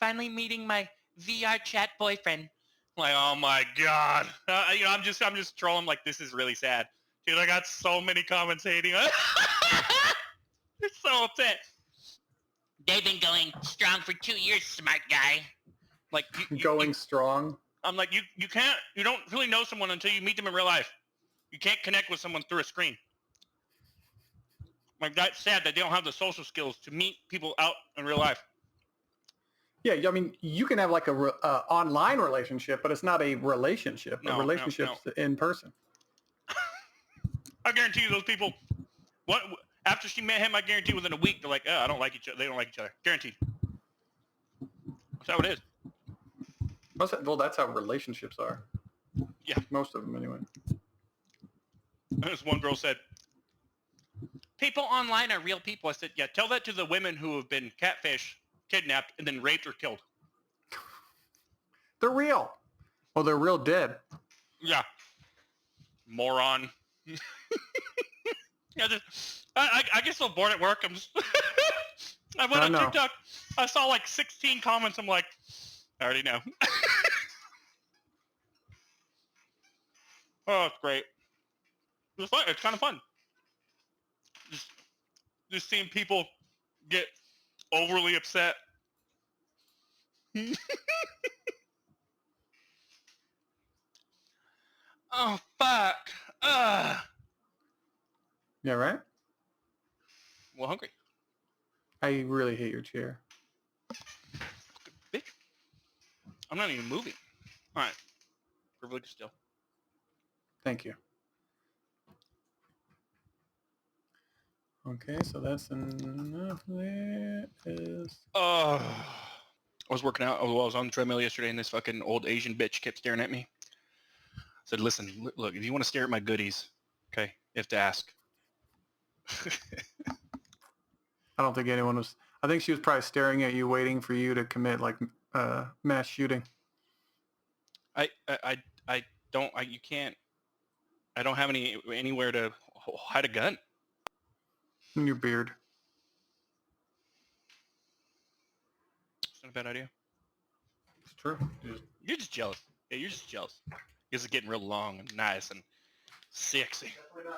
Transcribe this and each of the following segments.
finally meeting my VR chat boyfriend. Like, oh my god. I'm just trolling. Like, this is really sad, dude. I got so many comments hating. They're so upset. They've been going strong for 2 years, smart guy. Like, going strong. I'm like, you don't really know someone until you meet them in real life. You can't connect with someone through a screen. Like, that's sad that they don't have the social skills to meet people out in real life. Yeah, I mean, you can have like a online relationship, but it's not a relationship. A relationship's in person. I guarantee you those people, after she met him, I guarantee within a week, they're like, I don't like each other. They don't like each other. Guaranteed. That's how it is. Well, that's how relationships are. Yeah. Most of them, anyway. This one girl said, people online are real people. I said, yeah, tell that to the women who have been catfished, kidnapped, and then raped or killed. They're real. Well, they're real dead. Yeah. Moron. Yeah, I get so bored at work. I'm just I went on TikTok. I saw like 16 comments. I'm like, I already know. Oh, it's great. It's fun. It's kind of fun. Just seeing people get overly upset. Oh, fuck. Yeah, right? Well, hungry. I really hate your chair. Bitch. I'm not even moving. All right. Perfectly still. Thank you. Okay, so that's enough. There is. I was working out. I was on the treadmill yesterday, and this fucking old Asian bitch kept staring at me. I said, listen, look, if you want to stare at my goodies, okay, you have to ask. I don't think anyone was. I think she was probably staring at you, waiting for you to commit like mass shooting. You can't. I don't have anywhere to hide a gun. In your beard. It's not a bad idea. It's true. You're just jealous. Yeah, you're just jealous. Because it's getting real long and nice and sexy. Definitely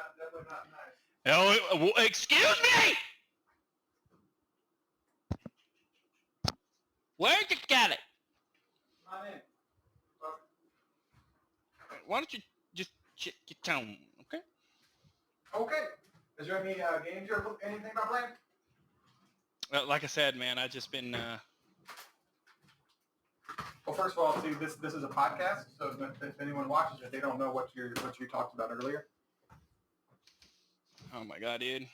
not nice. Oh, excuse me! Where'd you get it? Not in. Why don't you just check your tone, okay? Okay. Is there any games you're anything about playing? Like I said, man, I've just been... Well, first of all, see, this is a podcast, so if anyone watches it, they don't know what you talked about earlier. Oh my god, dude!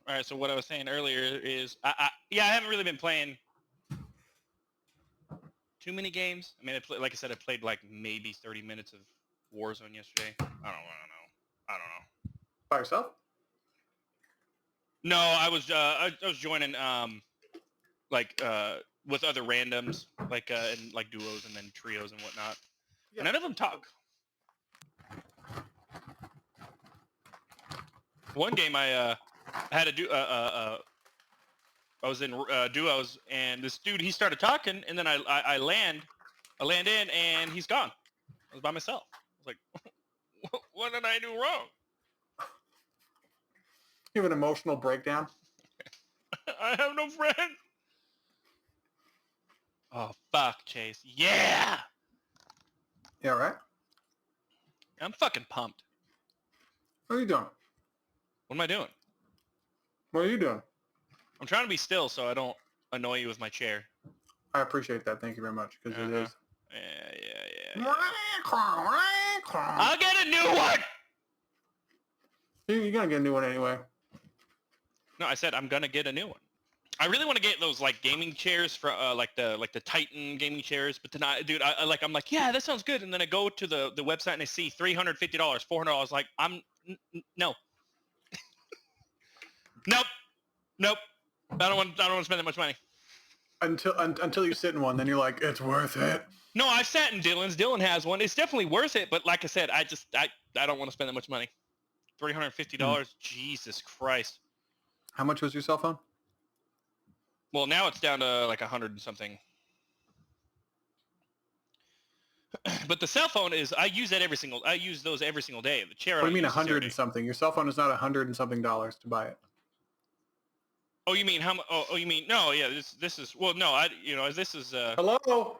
All right, so what I was saying earlier is, I haven't really been playing too many games. I mean, like I said, I played like maybe 30 minutes of Warzone yesterday. I don't know. By yourself? No, I was joining with other randoms, and like duos and then trios and whatnot. Yeah. None of them talk. One game I had to do I was in duos, and this dude, he started talking, and then I land in, and he's gone. I was by myself. I was like, what did I do wrong? You have an emotional breakdown? I have no friend. Oh, fuck, Chase. Yeah! Yeah, right? I'm fucking pumped. What are you doing? What am I doing? What are you doing? I'm trying to be still so I don't annoy you with my chair. I appreciate that. Thank you very much, because it is. Yeah. I'll get a new one! You're going to get a new one anyway. No, I said I'm going to get a new one. I really want to get those like gaming chairs for like the Titan gaming chairs, but then I'm like, yeah, that sounds good, and then I go to the website and I see $350, $400. Like, no. Nope. I don't want to spend that much money. Until you sit in one, then you're like, it's worth it. No, I've sat in Dylan's. Dylan has one. It's definitely worth it, but like I said, I don't want to spend that much money. $350. Jesus Christ. How much was your cell phone? Well, now it's down to like 100 and something. But the cell phone is, I use those every single day. The chair. What do you mean 100 and something? Your cell phone is not $100 and something to buy it. Oh, you mean how much? Oh, you mean no? Yeah, this is well, no, this is. Hello.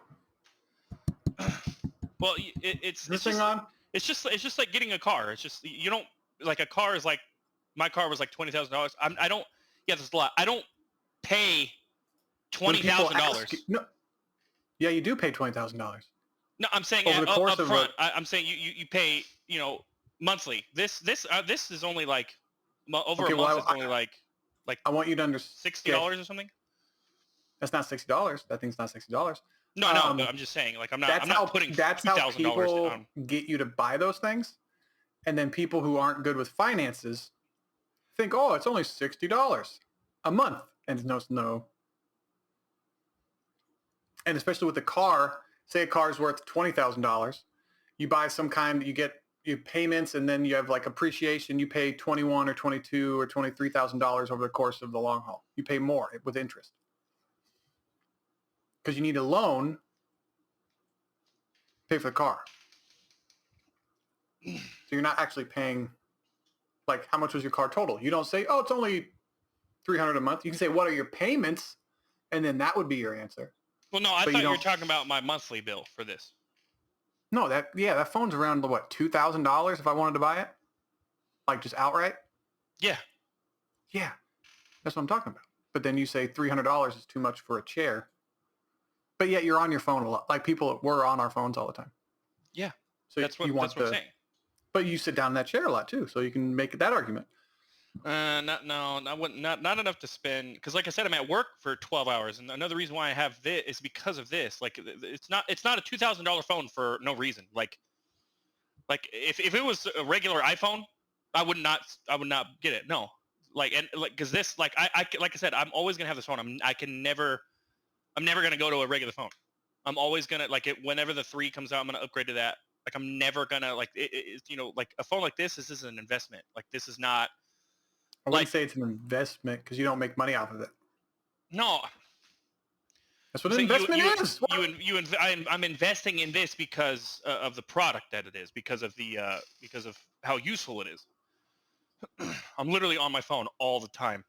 Well, it's this thing on. It's just like getting a car. It's just you don't like a car is like my car was like $20,000. I don't. Yeah, there's a lot. I don't pay $20,000. No. Yeah, you do pay $20,000. No, I'm saying over the course up front. I'm saying you pay monthly. This is only like over a month. It's only like I want you to understand $60 or something. That's not $60. That thing's not $60. No, but I'm just saying, like I'm not putting that's how people get you to buy those things, and then people who aren't good with finances think, oh, it's only $60 a month, and no. And especially with the car, say a car is worth $20,000, you buy some kind, you get your payments, and then you have like appreciation. You pay $21,000 or $22,000 or $23,000 over the course of the long haul. You pay more with interest because you need a loan to pay for the car. So you're not actually paying, like, how much was your car total? You don't say, oh, it's only $300 a month. You can say, what are your payments? And then that would be your answer. Well, no, I thought you were talking about my monthly bill for this. No, that phone's around what, $2,000 if I wanted to buy it, like just outright. Yeah, that's what I'm talking about. But then you say $300 is too much for a chair. But yet you're on your phone a lot. Like we're on our phones all the time. Yeah, so that's what I'm saying. But you sit down in that chair a lot too, so you can make that argument. Not enough to spend, because like I said, I'm at work for 12 hours, and another reason why I have this is because of this. Like it's not a $2,000 phone for no reason. Like if it was a regular iPhone, I would not get it. No, because this, like I like I said, I'm always gonna have this phone. I'm never gonna go to a regular phone. I'm always gonna whenever the 3 comes out, I'm gonna upgrade to that. Like I'm never gonna like a phone like this. This is an investment. Like this is not. I wouldn't say it's an investment because you don't make money off of it. No. That's what an investment is. I'm investing in this because of the product that it is, because of how useful it is. I'm literally on my phone all the time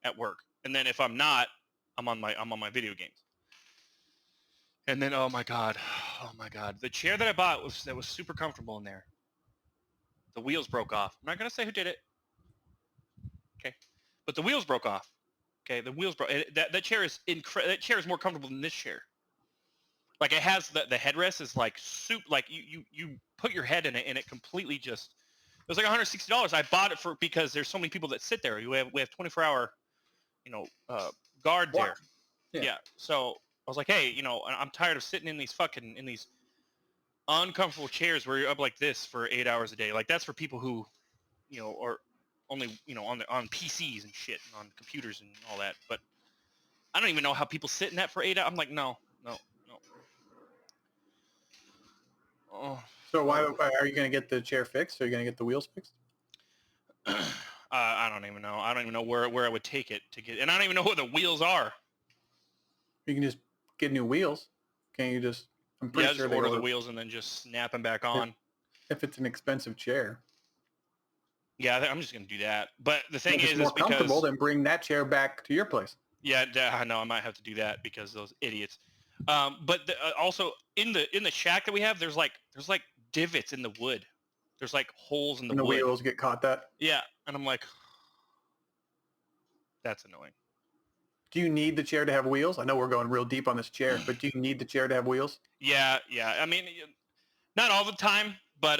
at work, and then if I'm not, I'm on my video games. And then oh my god, the chair that I bought was super comfortable in there. The wheels broke off. I'm not gonna say who did it. Okay, but the wheels broke off. Okay, the wheels broke. That chair is that chair is more comfortable than this chair. Like it has the headrest is like soup. Like you put your head in it and it completely just. It was like $160. I bought it because there's so many people that sit there. We have 24-hour, guard there. Yeah. So I was like, hey, I'm tired of sitting in these uncomfortable chairs where you're up like this for 8 hours a day. Like that's for people who, are only, on PCs and shit, and on computers and all that. But I don't even know how people sit in that for 8 hours. I'm like, no. Oh. So why are you going to get the chair fixed? Or are you going to get the wheels fixed? I don't even know. I don't even know where I would take it to get, and I don't even know what the wheels are. You can just get new wheels. Can't you just? I'm pretty sure just order the wheels and then just snap them back on. If it's an expensive chair. Yeah, I'm just gonna do that. But the thing is more comfortable, then bring that chair back to your place. Yeah, I know. I might have to do that because those idiots. But also in the shack that we have, there's like divots in the wood. There's like holes in the wood. And the wheels get caught that? Yeah, and I'm like, that's annoying. Do you need the chair to have wheels? I know we're going real deep on this chair, but do you need the chair to have wheels? Yeah. I mean, not all the time, but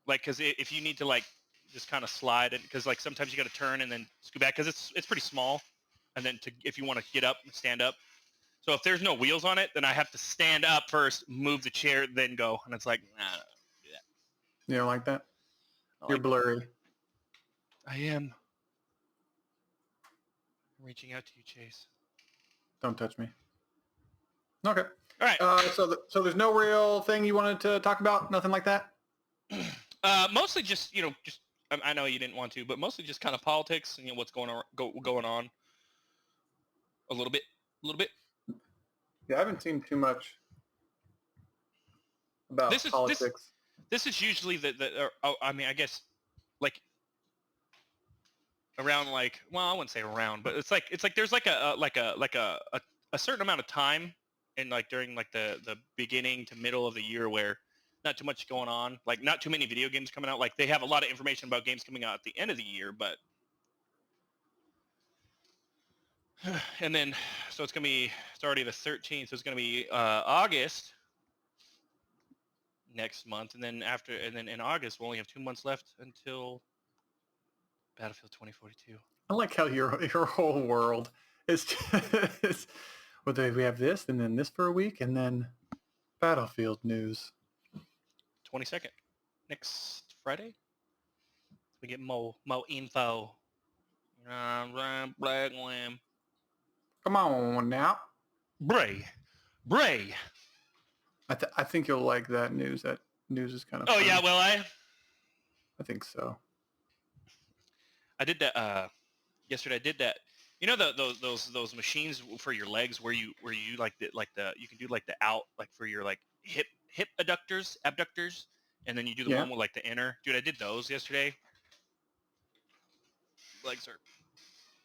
because if you need to just kind of slide it, because sometimes you got to turn and then scoot back because it's pretty small, and then if you want to get up and stand up. So if there's no wheels on it, then I have to stand up first, move the chair, then go, and it's like, nah, I don't do that. You don't like that? You're blurry. I am. I'm reaching out to you, Chase. Don't touch me. Okay. All right. So there's no real thing you wanted to talk about? Nothing like that? Mostly just, I know you didn't want to, but mostly just kind of politics and what's going on. A little bit. Yeah, I haven't seen too much about This is this politics. this is usually I mean, I guess like around like, well, I wouldn't say around, but it's like there's like a certain amount of time in like during like the beginning to middle of the year where not too much going on, like not too many video games coming out. Like they have a lot of information about games coming out at the end of the year, but and then so it's already the 13th, so it's gonna be August next month, and then in August we'll only have 2 months left until Battlefield 2042. I like how your whole world is just, well, we have this and then this for a week and then Battlefield news. 22nd, next Friday. We get more info. Black Lamb. Come on now. Bray. I think you'll like that news. That news is kind of Oh funny. yeah, well I think so. I did that yesterday. I did that. You know those machines for your legs where you like the you can do like the out like for your like hip abductors, and then you do the one with like the inner. Dude, I did those yesterday. Legs are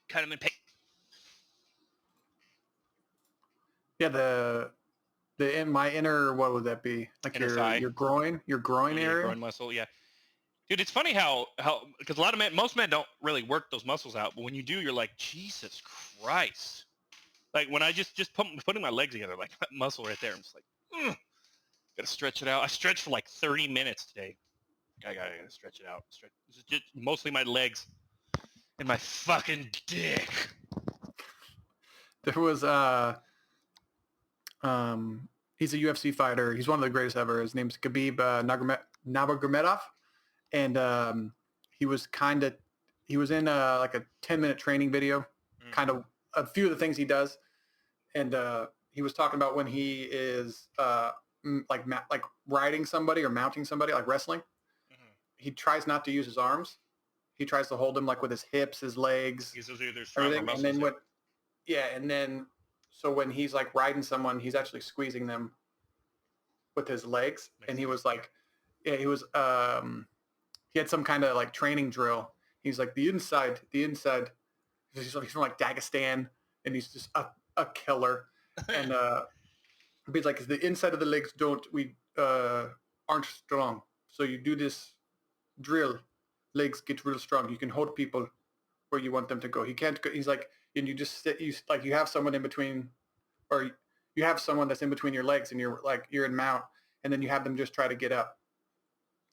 kind of in pain. Yeah, my inner, what would that be? Like inner your thigh. your groin area. Your groin muscle, yeah. Dude, it's funny how because most men don't really work those muscles out, but when you do, you're like, Jesus Christ. Like when I just putting my legs together, like that muscle right there, I'm just like, gotta stretch it out. I stretched for like 30 minutes today. I gotta stretch it out. It's just mostly my legs and my fucking dick. There was he's a UFC fighter. He's one of the greatest ever. His name's Khabib Nurmagomedov, and he was in like a 10-minute training video, kind of a few of the things he does, and he was talking about when he is like riding somebody or mounting somebody, like wrestling. Mm-hmm. He tries not to use his arms. He tries to hold him like with his hips, his legs, everything, and then and then so when he's like riding someone, he's actually squeezing them with his legs. And he was like, he had some kind of like training drill. He's like the inside. He's from like Dagestan, and he's just a killer. And he's like, the inside of the legs aren't strong. So you do this drill, legs get real strong. You can hold people where you want them to go. He can't go. He's like, and you just sit. You have someone in between, or you have someone that's in between your legs, and you're in mount, and then you have them just try to get up,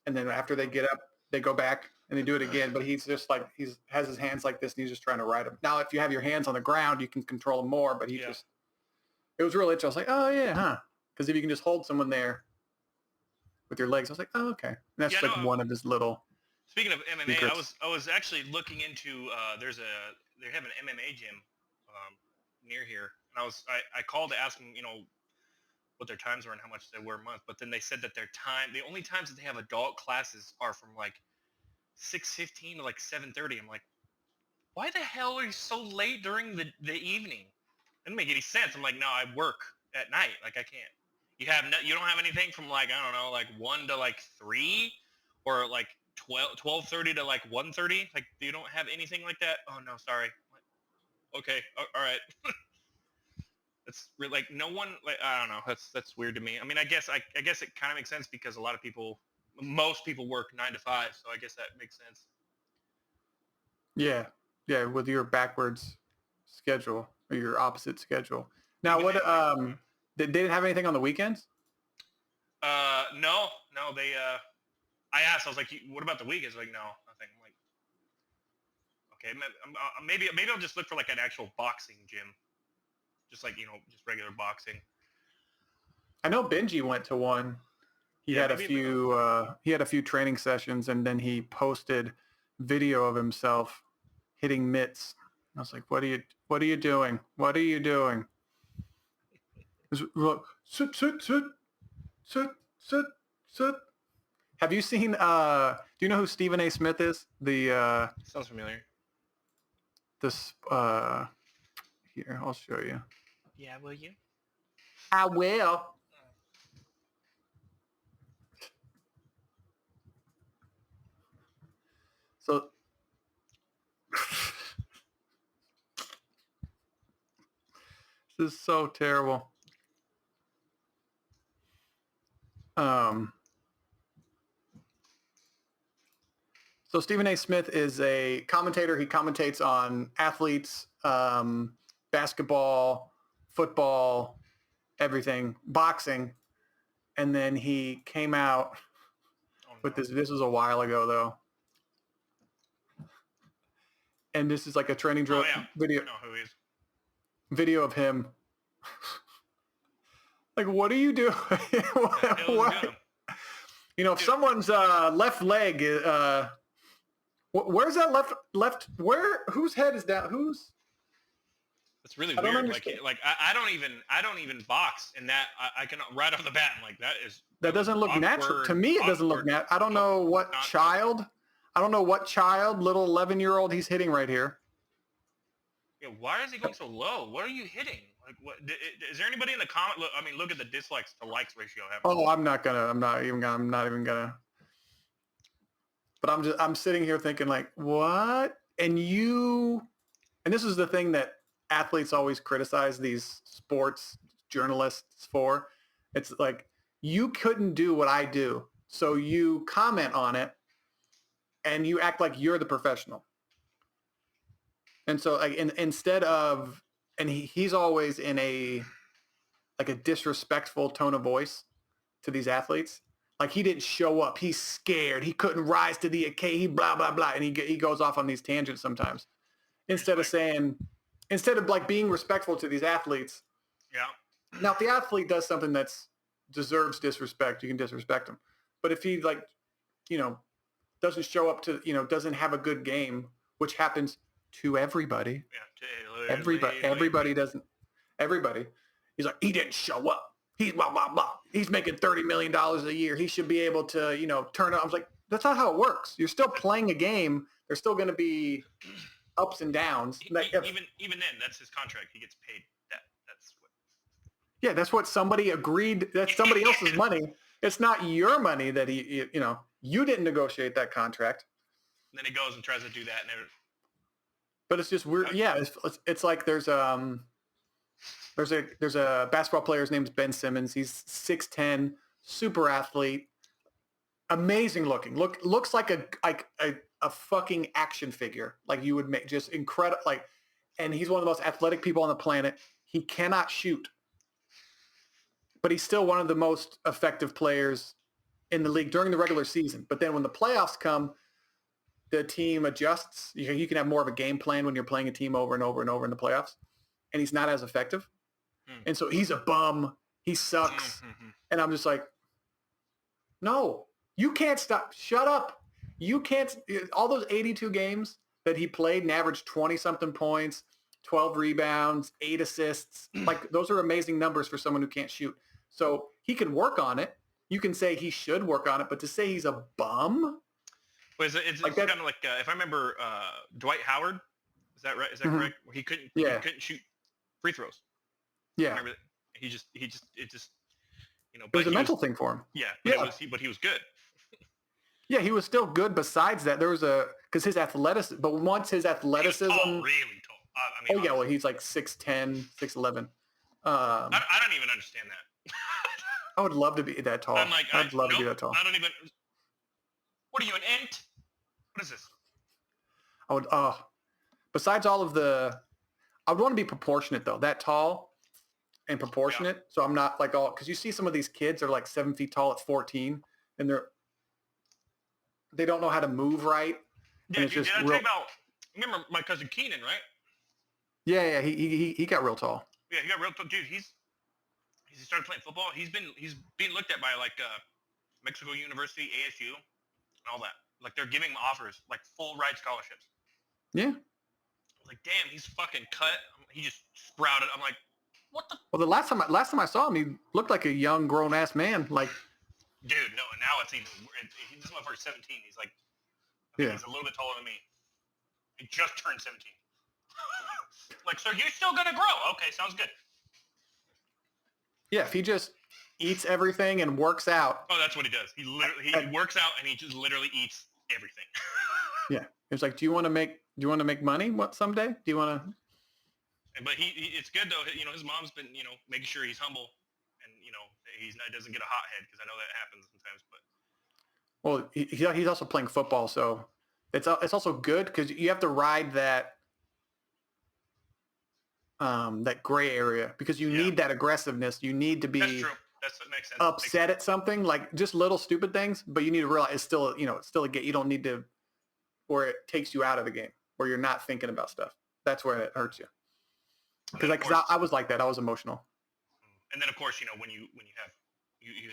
and then after they get up, they go back and they do it again. But he's just like has his hands like this, and he's just trying to ride them. Now, if you have your hands on the ground, you can control them more. But it was really interesting. I was like, oh yeah, huh? Because if you can just hold someone there with your legs, I was like, oh okay. And that's one of his little. Speaking of MMA, secrets. I was actually looking into they have an MMA gym near here, and I called to ask them, what their times were and how much they were a month, but then they said that the only times that they have adult classes are from like 6:15 to like 7:30. I'm like, why the hell are you so late during the evening? It doesn't make any sense. I'm like, no, I work at night. Like I can't. You don't have anything from like, I don't know, like 1 to like 3 or like 12:30 to like 1:30. Like you don't have anything like that? Oh no, sorry. Okay, all right. It's really like no one. Like I don't know. That's weird to me. I mean, I guess it kind of makes sense because most people work 9 to 5, so I guess that makes sense. Yeah, with your backwards schedule or your opposite schedule. Now, what they didn't have anything on the weekends? No. They I asked. I was like, "What about the weekends?" Like, no, nothing. I'm like, okay, maybe I'll just look for like an actual boxing gym, just like just regular boxing. I know Benji went to one. He had a few training sessions, and then he posted video of himself hitting mitts. I was like, "What are you doing? What are you doing?" Sit. Have you seen? Do you know who Stephen A. Smith is? Sounds familiar. here. I'll show you. Yeah, will you? I will. So this is so terrible. So Stephen A. Smith is a commentator. He commentates on athletes, basketball, football, everything, boxing. And then he came out with this. This was a while ago, though. And this is like a training drill video. I know who he is. Video of him. Like, what are you doing? What? You know, if someone's left leg, where's that left? Whose head is down? Whose? It's really weird. Like I don't even box, and that I can right off the bat. I'm like, that doesn't look natural to me. It doesn't look natural. I don't know what child. I don't know what child, little 11-year-old he's hitting right here. Yeah, why is he going so low? What are you hitting? Like, what? Is there anybody in the comment? Look, I mean, look at the dislikes to likes ratio. Oh, I'm not even gonna. But I'm sitting here thinking like, what? And this is the thing that athletes always criticize these sports journalists for. It's like, you couldn't do what I do, so you comment on it, and you act like you're the professional. And so, like, instead of, and he's always in a disrespectful tone of voice to these athletes. Like, he didn't show up. He's scared. He couldn't rise to the occasion. He blah, blah, blah. And he goes off on these tangents sometimes. Instead of like being respectful to these athletes. Yeah. Now, if the athlete does something that's deserves disrespect, you can disrespect him. But if he, like, you know, doesn't show up to, you know, doesn't have a good game, which happens to everybody. Yeah, everybody doesn't. Everybody. He's like, he didn't show up. He's blah, blah, blah. He's making $30 million a year. He should be able to, you know, turn it. I was like, that's not how it works. You're still playing a game. There's still going to be ups and downs. Even then, that's his contract. He gets paid that. That's what. Yeah, that's what somebody agreed. That's somebody else's money. It's not your money that you know, you didn't negotiate that contract. And then he goes and tries to do that. But it's just weird. Yeah, it's like there's a basketball player. His name's Ben Simmons. He's 6'10", super athlete, amazing looking. Looks like a fucking action figure. Like, you would make, just incredible. Like, and he's one of the most athletic people on the planet. He cannot shoot, but he's still one of the most effective players in the league during the regular season. But then when the playoffs come, the team adjusts. You can have more of a game plan when you're playing a team over and over and over in the playoffs, and he's not as effective. And so he's a bum. He sucks. And I'm just like, no, you can't stop. Shut up. You can't. All those 82 games that he played and averaged 20-something points, 12 rebounds, 8 assists. Like, those are amazing numbers for someone who can't shoot. So he can work on it. You can say he should work on it, but to say he's a bum? Well, it's like kind of like, if I remember, Dwight Howard. Is that right? Is that correct? Where he couldn't shoot free throws. Yeah. He just, you know. It was a mental thing for him. Yeah. But he was good. Yeah, he was still good. Besides that, there was because his athleticism. But once his athleticism, he was really tall. well, he's like 6'10", 6'11". I don't even understand that. I would love to be that tall. I'd love to be that tall. I don't even. What are you, an ant? What is this? I would. Besides all of I would want to be proportionate though. That tall and proportionate. Yeah. So I'm not like because you see some of these kids are like 7 feet tall at 14, and they don't know how to move right. Yeah, did I tell you about? Remember my cousin Keenan, right? Yeah. He got real tall. Yeah, he got real tall, dude. He started playing football. He's being looked at by like Mexico University, ASU, and all that. Like, they're giving him offers, like full ride scholarships. Yeah. Like, damn, he's fucking cut. He just sprouted. I'm like, what the? Well, the last time I saw him, he looked like a young grown ass man. Like, dude, no. Now it's even. This motherfucker's 17. He's like, he's a little bit taller than me. He just turned 17. Like, so you're still gonna grow? Okay, sounds good. Yeah, if he just eats everything and works out. Oh, that's what he does. He works out and he just literally eats everything. Yeah, it's like, do you want to make money? What someday? Do you want to? But it's good though. You know, his mom's been making sure he's humble, and he doesn't get a hothead because I know that happens sometimes. But Well, he's also playing football, so it's also good because you have to ride that gray area because you need that aggressiveness. You need to be. That's true. That makes sense. Upset at something like just little stupid things, but you need to realize it's still a game. You don't need to where it takes you out of the game where you're not thinking about stuff. That's where it hurts you. Because I was like that. I was emotional. And then of course when you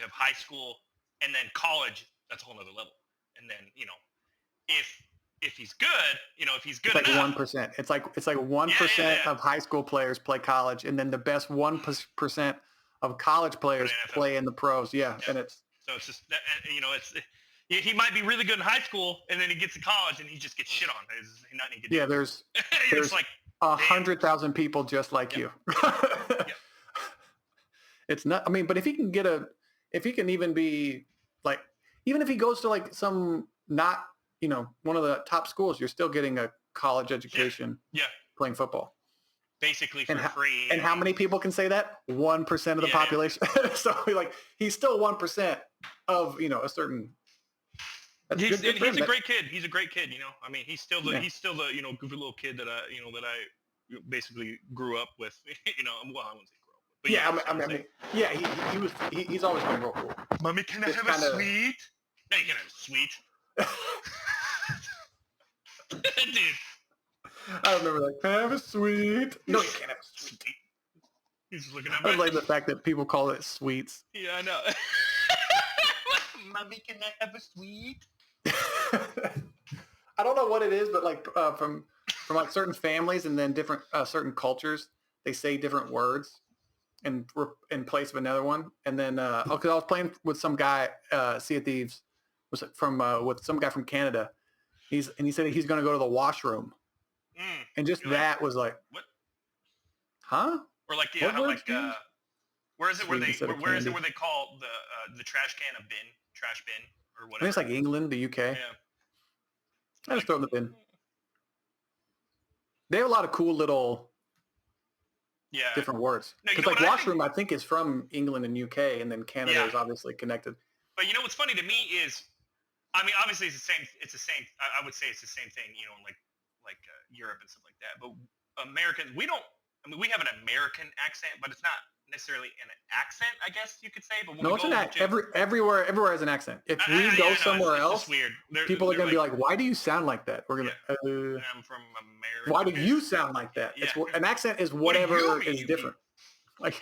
have high school and then college, that's a whole nother level. And then if he's good, if he's good it's like enough, 1%. It's like 1% of high school players play college, and then the best 1% of college players play in the pros. Yeah, and it's just that, he might be really good in high school, and then he gets to college and he just gets shit on. There's nothing he can do. Yeah, there's like 100,000 people just like you. It's not. I mean, but if he can even be like, even if he goes to like some not one of the top schools, you're still getting a college education. Yeah. Playing football. Basically for free. And how many people can say that? 1% of the population. So like he's still 1% of a certain. He's a great kid. He's a great kid. I mean, he's still the goofy little kid that I basically grew up with. Well, I wouldn't say grew up with. But I mean, he's always been real cool. Mommy, can I have a sweet? No, you can have a sweet. Dude. I remember that. Can I have a sweet? No, you can't have a sweet. He's just looking at me. I like the fact that people call it sweets. Yeah, I know. Mommy, can I have a sweet? I don't know what it is, but like from like certain families and then different certain cultures, they say different words in place of another one. And then because I was playing with some guy, Sea of Thieves, was from with some guy from Canada. He said he's going to go to the washroom, and just that was like, what? Huh? Or like where is it where they call the trash can a bin, trash bin or whatever? I think it's like England, the UK. Yeah. I just throw it in the bin. They have a lot of cool little different words. Because like washroom, I think is from England and UK, and then Canada is obviously connected. But what's funny to me is, I mean, obviously it's the same. I would say it's the same thing, in like Europe and stuff like that. But Americans, we have an American accent, but it's not necessarily an accent, I guess you could say. But when it's an accent. Everywhere has an accent. If we go somewhere else, weird. People are going to be like, "Why do you sound like that?" We're going to. I'm from America. Why do you sound like that? Yeah. An accent is whatever is different. Like,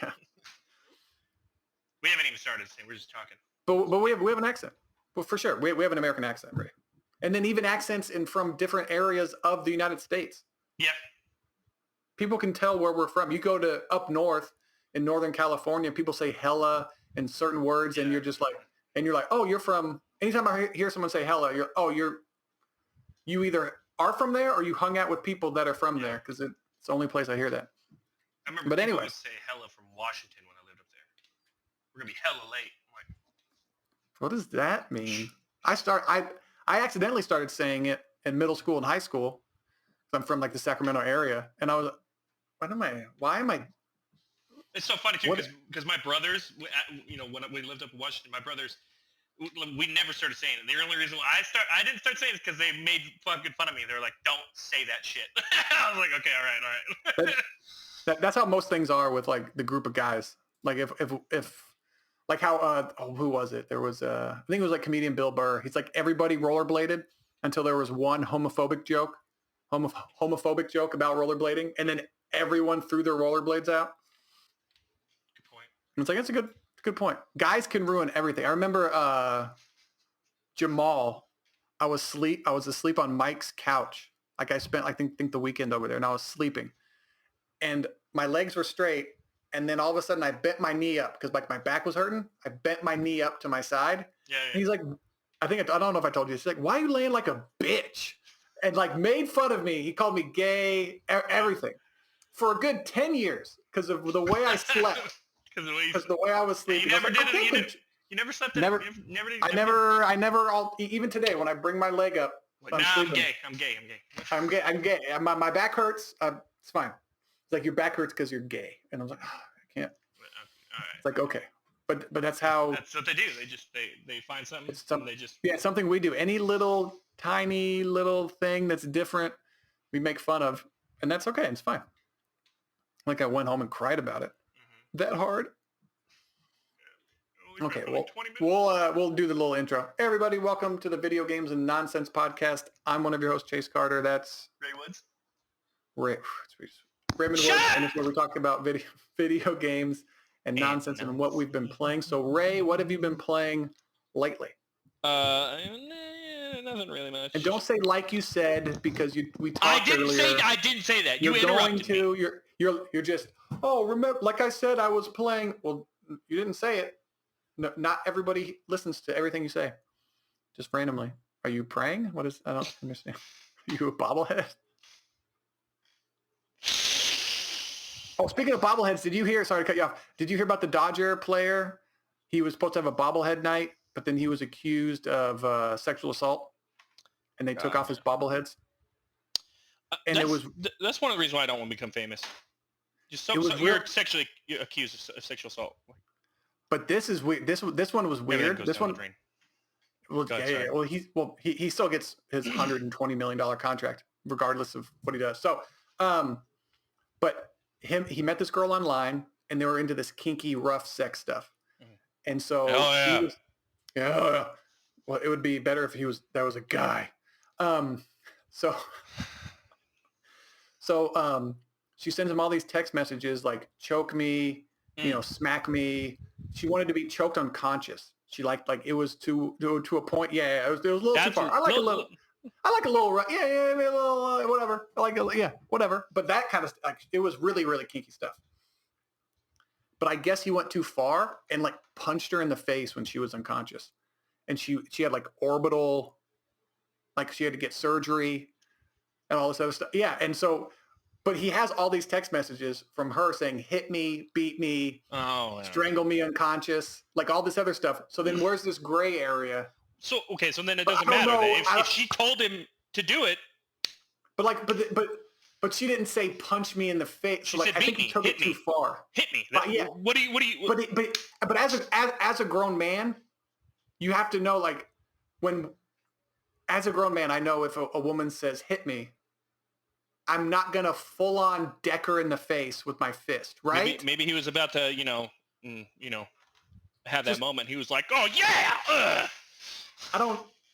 we haven't even started. We're just talking. But we have an accent. Well, for sure, we have an American accent, right? And then even accents from different areas of the United States. Yeah. People can tell where we're from. You go to up north in Northern California, people say hella and certain words, and you're just like, oh, you're from. Anytime I hear someone say hella, you either are from there or you hung out with people that are from there, because it's the only place I hear that. I remember people would say hella from Washington when I lived up there. We're gonna be hella late. I'm like, what does that mean? I accidentally started saying it in middle school and high school. I'm from like the Sacramento area, and I was, why am I? It's so funny too, because my brothers, when we lived up in Washington, my brothers, we never started saying it. The only reason why I didn't start saying it is because they made fucking fun of me. They were like, "Don't say that shit." I was like, "Okay, all right." That's how most things are with like the group of guys. Like if like how who was it? There was I think it was like comedian Bill Burr. He's like, everybody rollerbladed until there was one homophobic joke about rollerblading, and then everyone threw their rollerblades out. Good point. And it's like, that's a good point. Guys can ruin everything. I remember Jamal. I was asleep on Mike's couch. Like I spent, I think the weekend over there, and I was sleeping, and my legs were straight, and then all of a sudden I bent my knee up because like my back was hurting. I bent my knee up to my side. Yeah. And he's like, I don't know if I told you. He's like, "Why are you laying like a bitch?" And like made fun of me. He called me gay, everything. for a good 10 years because of the way I slept. Because the way I was sleeping. You never like, did it. You never slept. Never. I never. Even today, when I bring my leg up, I'm gay. I'm gay. My back hurts. It's fine. It's like your back hurts because you're gay, and I was like, oh, I can't. All right. It's like okay, but that's how. That's what they do. They find something. And they just it's something we do. Any little tiny little thing that's different, we make fun of, and that's okay. It's fine. Like I went home and cried about it. That hard. Okay, well, we'll do the little intro. Hey, everybody, welcome to the Video Games and Nonsense podcast. I'm one of your hosts, Chase Carter. That's Raymond Woods, and it's where we talk about video games and nonsense and what we've been playing. So, Ray, what have you been playing lately? Nothing really much. And don't say like you said because we talked earlier. I didn't say that. You're going to. You're just. Oh, remember? Like I said, I was playing. Well, you didn't say it. No, not everybody listens to everything you say. Just randomly. Are you praying? What is? I don't understand. Are you a bobblehead? Oh, speaking of bobbleheads, did you hear? Sorry to cut you off. Did you hear about the Dodger player? He was supposed to have a bobblehead night, but then he was accused of sexual assault, and they took off his bobbleheads. And that's one of the reasons why I don't want to become famous. You're sexually accused of sexual assault. But this is weird. This one was weird. This one. Well, he still gets his $120 million contract regardless of what he does. So, but he met this girl online and they were into this kinky, rough sex stuff. And so, well, it would be better if that was a guy. She sends him all these text messages like choke me, smack me. She wanted to be choked unconscious. She liked it was to a point. Yeah, it was a little too far. I like a little, whatever. I like whatever. But that kind of it was really, really kinky stuff. But I guess he went too far and punched her in the face when she was unconscious, and she had orbital, she had to get surgery, and all this other stuff. Yeah, and so. But he has all these text messages from her saying, hit me, beat me, strangle me unconscious, all this other stuff. So then where's this gray area? So then it doesn't matter. If she told him to do it. But she didn't say punch me in the face. She said, I think he took it too far. Hit me. Yeah. What do you? But as a grown man, you have to know as a grown man, I know if a woman says hit me, I'm not gonna full on deck her in the face with my fist, right? Maybe he was about to, have that moment. He was like, "Oh yeah!"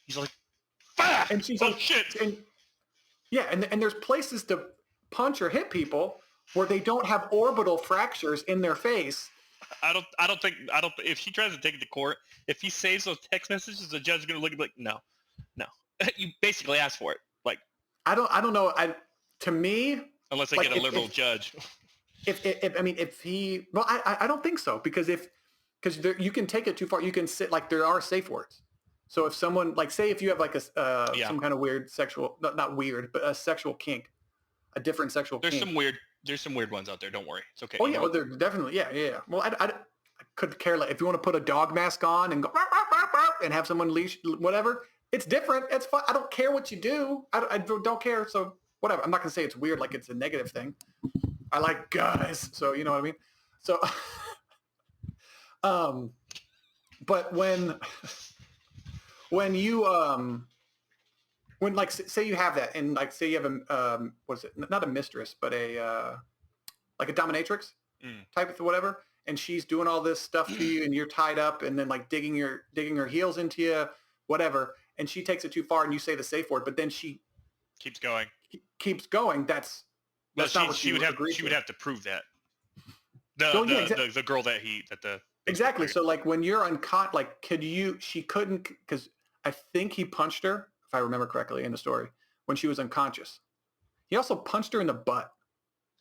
He's like, "Fuck!" And she's shit. And there's places to punch or hit people where they don't have orbital fractures in their face. I don't think. If she tries to take it to court, if he saves those text messages, the judge is gonna look at no. You basically asked for it. I don't know. To me, unless they get a liberal judge. If he, well, I don't think so because you can take it too far. You can sit there are safe words. So if someone say if you have some kind of weird sexual, not weird, but a sexual kink, a different sexual kink. There's some weird ones out there. Don't worry, it's okay. Oh yeah, well, they're definitely yeah. Well, I could care less if you want to put a dog mask on and go and have someone leash whatever. It's different. It's fun. I don't care what you do. I don't care. So. Whatever. I'm not going to say it's weird like it's a negative thing. I like guys. So, you know what I mean? So, but when you, say you have that and say you have a, what is it? Not a mistress, but a dominatrix type of whatever. And she's doing all this stuff to you and you're tied up and then digging her heels into you, whatever. And she takes it too far and you say the safe word, but then she keeps going. That's not what she would have. She would have to prove that. The girl exactly. So when you're she couldn't because I think he punched her if I remember correctly in the story when she was unconscious. He also punched her in the butt,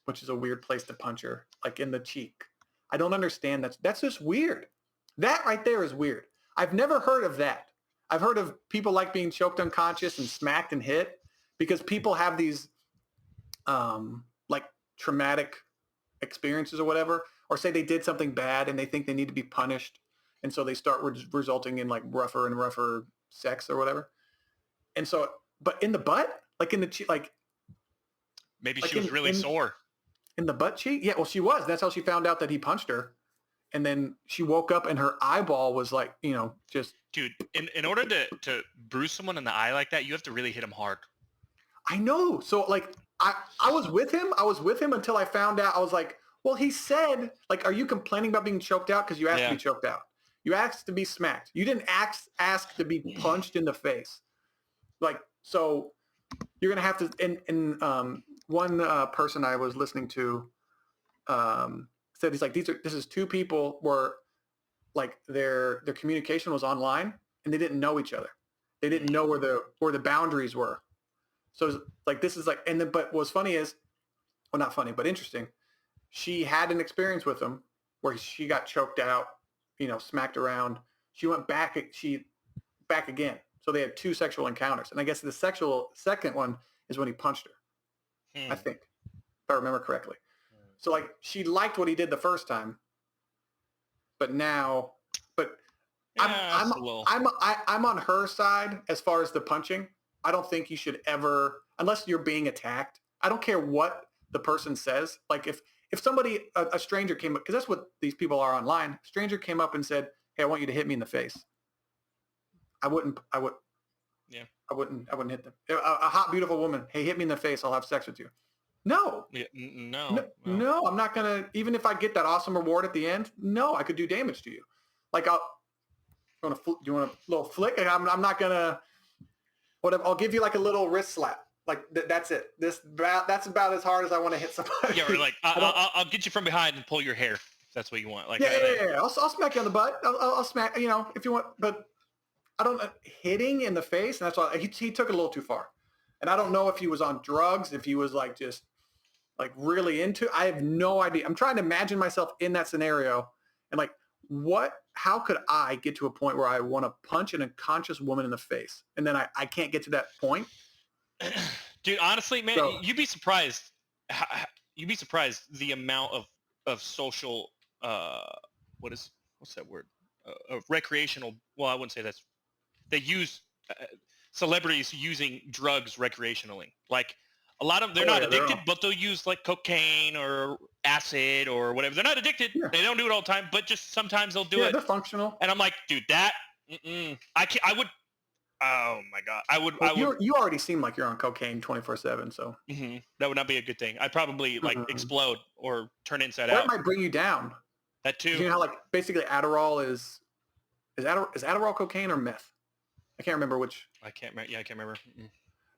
which is a weird place to punch her, in the cheek. I don't understand. That's just weird. That right there is weird. I've never heard of that. I've heard of people being choked unconscious and smacked and hit. Because people have these, traumatic experiences or whatever, or say they did something bad and they think they need to be punished, and so they start resulting in like rougher and rougher sex or whatever. And so, but in the butt, like in the Maybe like she was really sore. In the butt cheek? Yeah, well, she was. That's how she found out that he punched her. And then she woke up and her eyeball was like, just... Dude, in order to bruise someone in the eye like that, you have to really hit them hard. I know. So like, I was with him. I was with him until I found out. I was like, well, he said, like, are you complaining about being choked out? Because you asked to be choked out. You asked to be smacked. You didn't ask to be punched in the face. Like, so you're going to have to, and one person I was listening to said, he's like, this is two people where like their communication was online and they didn't know each other. They didn't know where the boundaries were. So like, this is like, and then, but what's funny is, well, not funny, but interesting. She had an experience with him where she got choked out, smacked around. She went back again. So they had two sexual encounters. And I guess the second one is when he punched her, I think, if I remember correctly. So like, she liked what he did the first time, but I'm on her side as far as the punching. I don't think you should ever, unless you're being attacked. I don't care what the person says. Like if somebody, a stranger came up, because that's what these people are online. A stranger came up and said, hey, I want you to hit me in the face. I wouldn't hit them. A hot, beautiful woman, hey, hit me in the face. I'll have sex with you. No. Yeah, no, I'm not going to, even if I get that awesome reward at the end, no, I could do damage to you. Like, do you want a little flick? I'm not going to, whatever. I'll give you like a little wrist slap. Like that's it. That's about as hard as I want to hit somebody. Yeah, or like I'll get you from behind and pull your hair. If that's what you want. Like yeah. I'll smack you on the butt. I'll smack, if you want, but I don't hitting in the face. And that's why he took it a little too far. And I don't know if he was on drugs, if he was like just like really into. I have no idea. I'm trying to imagine myself in that scenario and like how could I get to a point where I want to punch an unconscious woman in the face and then I can't get to that point. Dude, honestly, man, you'd be surprised. You'd be surprised the amount of social what's that word? Recreational. Well, I wouldn't say that's. They use celebrities using drugs recreationally. Like a lot of they're not addicted, but they'll use like cocaine or acid or whatever. They're not addicted. Yeah. They don't do it all the time, but just sometimes they'll do it. They're functional. And I'm like, dude, I would. Oh my God. I would. You already seem like you're on cocaine 24/7. So that would not be a good thing. I'd probably like explode or turn inside out. That might bring you down. That too. You know how like basically Adderall is Adderall cocaine or meth? I can't remember which. I can't remember. Mm-mm.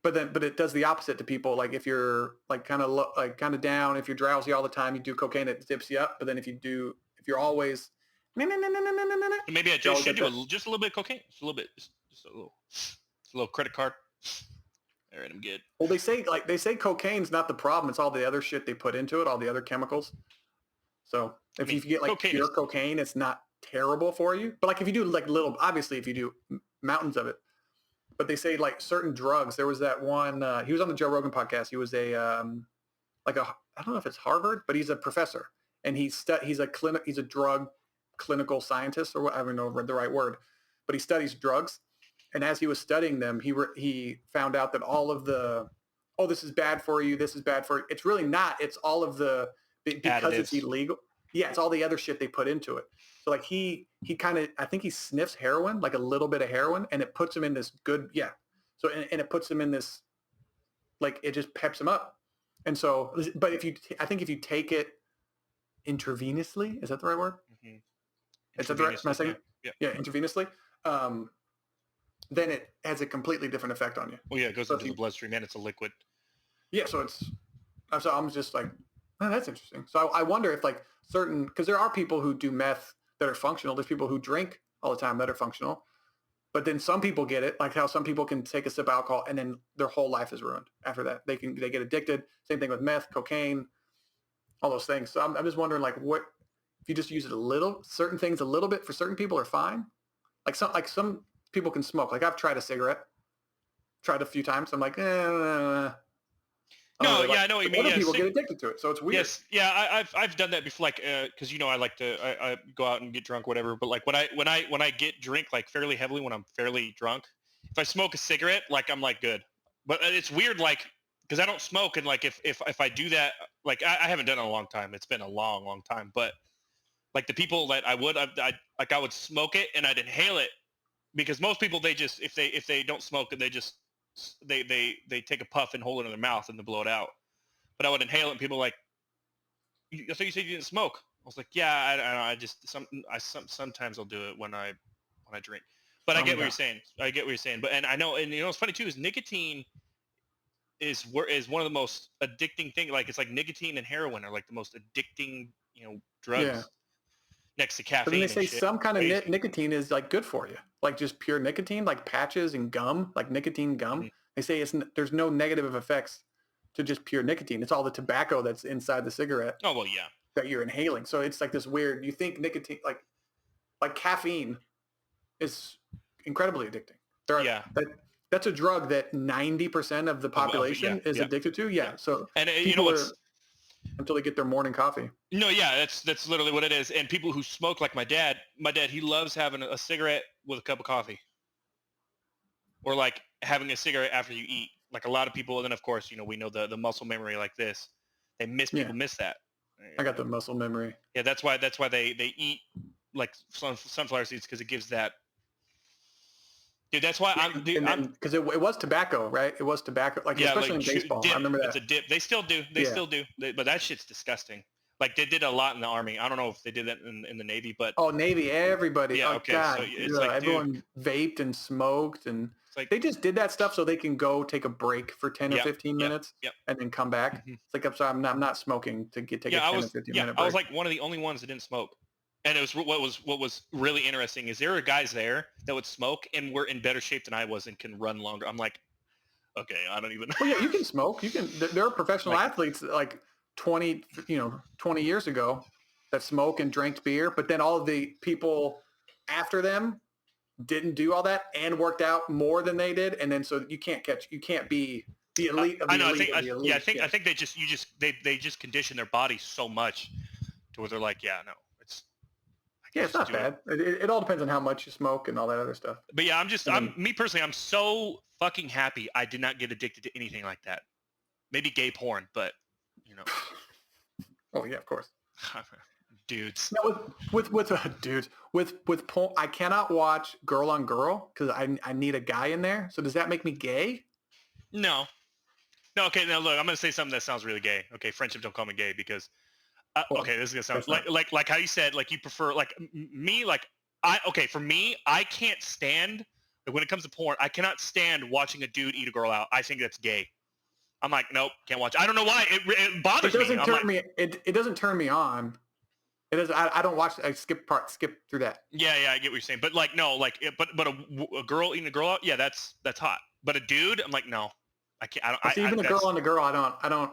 But it does the opposite to people. Like if you're like kind of down, if you're drowsy all the time, you do cocaine, it dips you up. But then if you're always maybe I just should do just a little bit of cocaine, just a little bit, just a little credit card. All right, I'm good. Well, they say cocaine's not the problem. It's all the other shit they put into it, all the other chemicals. So if you get like pure cocaine, it's not terrible for you. But like if you do like obviously if you do mountains of it. But they say like certain drugs. There was that one. He was on the Joe Rogan podcast. He was I don't know if it's Harvard, but he's a professor and he's a drug clinical scientist or what, I don't know the right word, but he studies drugs. And as he was studying them, he found out that all of the, this is bad for you. This is bad for you. It's really not. It's all of the, because additives. It's illegal. Yeah, it's all the other shit they put into it. So like he kind of, I think he sniffs heroin, like a little bit of heroin, and it puts him in this good, yeah. So, and it puts him in this, like it just peps him up. And so, but I think if you take it intravenously, is that the right word? Mm-hmm. Is that the right, am I saying it? Yeah, intravenously. Then it has a completely different effect on you. Well, yeah, it goes into the bloodstream and it's a liquid. Yeah, so I'm just like, oh, that's interesting. So I wonder if like because there are people who do meth that are functional. There's people who drink all the time that are functional. But then some people get it, like how some people can take a sip of alcohol and then their whole life is ruined after that. They get addicted. Same thing with meth, cocaine, all those things. So I'm just wondering like what, if you just use it certain things a little bit for certain people are fine. Like some people can smoke. Like I've tried a cigarette, tried a few times. I'm like, No, Like, yeah, I know what you mean. other Yeah, people get addicted to it, so it's weird. yes, yeah, I've done that before, like, because I like to I go out and get drunk, whatever. But like when I get drink like fairly heavily, when I'm fairly drunk, if I smoke a cigarette, like I'm like good. But it's weird, like because I don't smoke, and like if I do that, like I haven't done it in a long time. It's been a long time. But like the people that I would smoke it and I'd inhale it because most people they just if they don't smoke it, they just they take a puff and hold it in their mouth and they blow it out. But I would inhale it, and people were like, I thought you said you didn't smoke. I was like, yeah, I just sometimes I'll do it when I drink. But I get what you're saying. I get what you're saying. But and I know, and what's funny too is nicotine is one of the most addicting thing. Like it's like nicotine and heroin are like the most addicting drugs Yeah. next to caffeine. But then they and say shit. some kind of nicotine is like good for you, like just pure nicotine, like patches and gum, like nicotine gum. Mhm. They say there's no negative effects to just pure nicotine. It's all the tobacco that's inside the cigarette Oh well, yeah. that you're inhaling. So it's like this weird. You think nicotine, like caffeine, is incredibly addicting. Yeah. That's a drug that 90% of the population is yeah. addicted to. Yeah. So And people are until they get their morning coffee. No, yeah, that's literally what it is. And people who smoke, like my dad, he loves having a cigarette with a cup of coffee, or like having a cigarette after you eat. Like a lot of people, and then of course, we know the muscle memory like this. People miss that. I got the muscle memory. Yeah, that's why they eat like sunflower seeds because it gives that. Dude, that's why because it was tobacco, right? It was tobacco, especially in baseball. Dip. I remember that. It's a dip. They still do. But that shit's disgusting. Like they did a lot in the Army. I don't know if they did that in the Navy, but Navy, everybody. Yeah, oh, okay. God. So it's like, everyone vaped and smoked, and like, they just did that stuff so they can go take a break for 10 or 15 minutes yep. and then come back. Mm-hmm. It's like I'm not smoking to take a 10 or 15 minute break. I was like one of the only ones that didn't smoke. And it was what was really interesting is there were guys there that would smoke and were in better shape than I was and can run longer. I'm like, okay, I don't even. Well, yeah, you can smoke. You can. There are professional athletes like 20 years ago that smoke and drank beer, but then all of the people after them didn't do all that and worked out more than they did, and then so you can't be the elite of the elite of the elite. I think they just condition their body so much to where they're like, yeah, no. It's not bad. It all depends on how much you smoke and all that other stuff. But yeah, me personally, I'm so fucking happy I did not get addicted to anything like that. Maybe gay porn, but Oh yeah, of course. Dudes. No, with porn, I cannot watch girl on girl because I need a guy in there. So does that make me gay? No. Okay. Now look, I'm gonna say something that sounds really gay. Okay, friendship, don't call me gay because. Okay, this is gonna sound like how you said, like you prefer like me, like for me, I can't stand when it comes to porn. I cannot stand watching a dude eat a girl out. I think that's gay. I'm like, nope, can't watch. I don't know why it bothers me. It doesn't turn me on. It does. I don't watch. I skip through that. Yeah, I get what you're saying. But like no, like but a girl eating a girl out, yeah, that's hot. But a dude, I'm like, no, I can't. I don't. Even a girl on a girl, I don't.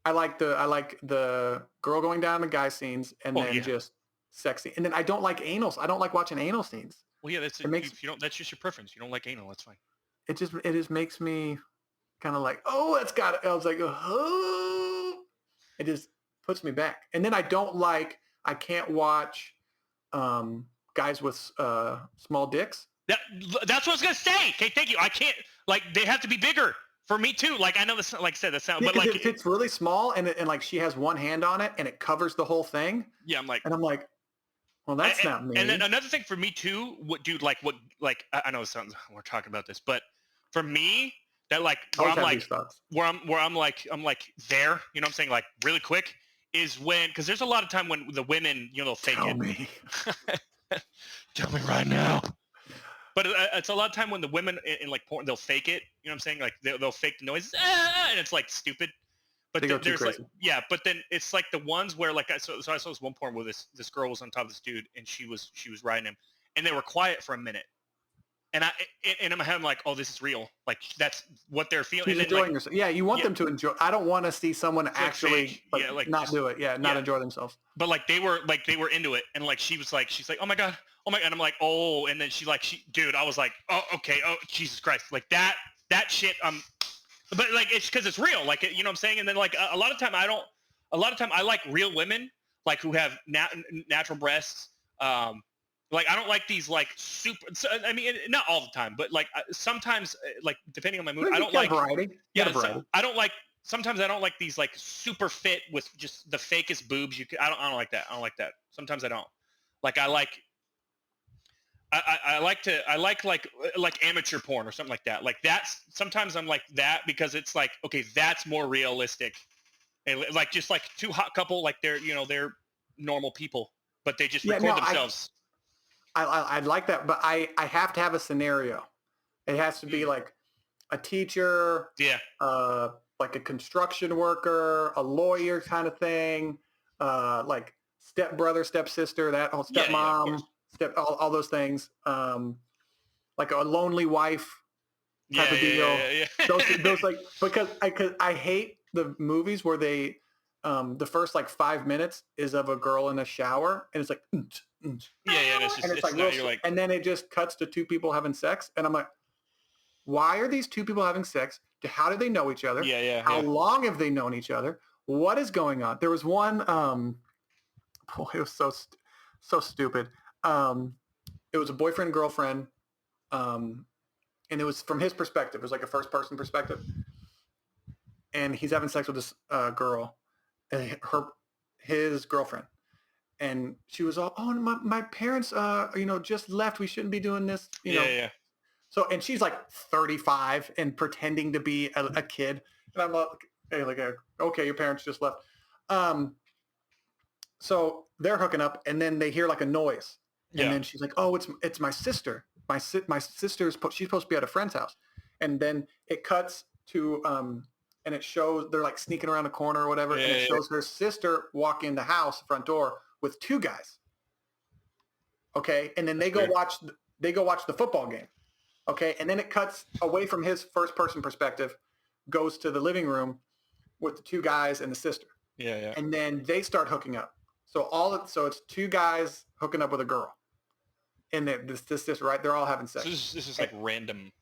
I like the girl going down the guy scenes and then just sexy. And then I don't like anal. I don't like watching anal scenes. Well, yeah, that's just your preference. You don't like anal. That's fine. It just makes me kind of like, oh, that's got it. I was like, oh, it just puts me back. And then I can't watch guys with small dicks. That's what I was gonna say. Okay, thank you. I can't, like, they have to be bigger. For me too. Like I know this, like I said, that sounds, but like if it's really small and like she has one hand on it and it covers the whole thing. Yeah, I'm like, well, that's not me. And then another thing for me too, I know it sounds we're talking about this, but for me, that like where I'm like there, you know what I'm saying, like really quick is when, because there's a lot of time when the women, they'll fake it. Tell me right now. But it's a lot of time when the women in like porn, they'll fake it. You know what I'm saying? Like they'll fake the noise, and it's like stupid. But there's like, yeah. But then it's like the ones where like I saw this one porn where this girl was on top of this dude and she was riding him, and they were quiet for a minute. And in my head I'm like, oh, this is real. Like that's what they're feeling. She's enjoying herself. Yeah, you want them to enjoy. I don't want to see someone actually not do it. Yeah, not enjoy themselves. But like they were into it, and like she's like, oh my god, and I'm like, oh, and then dude, I was like, oh, okay, oh Jesus Christ, like that shit. But like it's because it's real, like you know what I'm saying. And then like a lot of time I like real women like who have natural breasts. Like I don't like these like super. I mean, not all the time, but like sometimes, like depending on my mood, I don't like variety. Yeah, so I don't like. Sometimes I don't like these like super fit with just the fakest boobs. I don't like that. I don't like that. Sometimes I don't. Like I like amateur porn or something like that. Like that's sometimes I'm like that because it's like okay, that's more realistic. And like just like two hot couple, like they're they're normal people, but they just record themselves. I'd like that, but I have to have a scenario. It has to be like a teacher, like a construction worker, a lawyer kind of thing, like stepbrother, stepsister, that whole stepmom, all those things, like a lonely wife type of deal. Those like because I hate the movies where they the first like 5 minutes is of a girl in a shower and it's like and it's like real, and then it just cuts to two people having sex and I'm like, why are these two people having sex? How do they know each other? How long have they known each other? What is going on? There was one it was so stupid. It was a boyfriend girlfriend, and it was from his perspective. It was like a first person perspective, and he's having sex with this girl, his girlfriend, and she was all, oh, my parents, just left. We shouldn't be doing this, you know. So, and she's like 35 and pretending to be a kid, and I'm like, hey, okay, your parents just left. So they're hooking up, and then they hear like a noise, and then she's like, oh, it's my sister. My sister's she's supposed to be at a friend's house, and then it cuts to and it shows they're like sneaking around the corner or whatever, and it shows her sister walking in the house front door with two guys. Okay, and then they go watch the football game. Okay, and then it cuts away from his first person perspective, goes to the living room with the two guys and the sister. And then they start hooking up. So it's two guys hooking up with a girl, and this right, they're all having sex. So this is like random.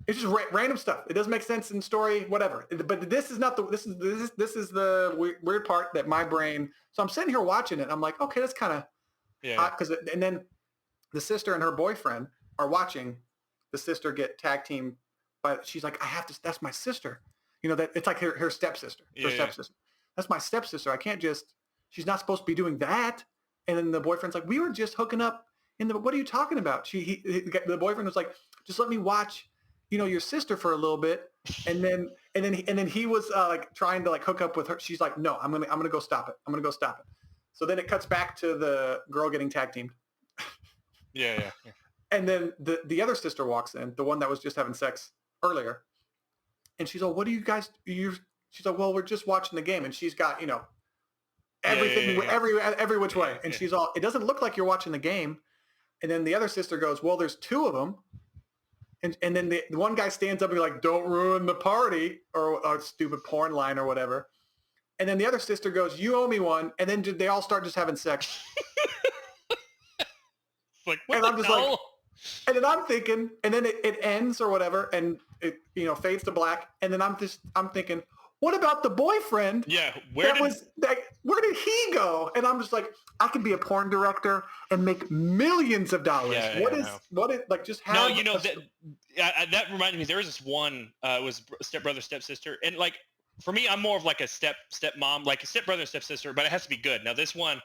It's just random stuff. It doesn't make sense in the story, whatever. But this is not this is the weird part that my brain. So I'm sitting here watching it. I'm like, okay, that's kind of hot because and then the sister and her boyfriend are watching the sister get tag teamed, but she's like, I have to. That's my sister. You know that it's like her stepsister. Stepsister. That's my stepsister. I can't just. She's not supposed to be doing that. And then the boyfriend's like, we were just hooking up. What are you talking about? The boyfriend was like, just let me watch, your sister for a little bit. And then he was like trying to like hook up with her. She's like, no, I'm gonna go stop it. I'm gonna go stop it. So then it cuts back to the girl getting tag teamed. And then the other sister walks in, the one that was just having sex earlier. And she's like, what do you guys? She's like, well, we're just watching the game. And she's got, everything, every which way. And she's all, it doesn't look like you're watching the game. And then the other sister goes, well, there's two of them. And then the one guy stands up and like, don't ruin the party, or a stupid porn line or whatever. And then the other sister goes, you owe me one. And then they all start just having sex. Like, what and the hell? Like, and then I'm thinking, and then it ends or whatever. And it, fades to black. And then I'm thinking, what about the boyfriend? Yeah, where did he go? And I'm just like, I could be a porn director and make millions of dollars. Just have. No, that reminded me. There was this one. It was stepbrother, stepsister, and like for me, I'm more of like a stepmom, like a stepbrother, stepsister, but it has to be good. Now this one,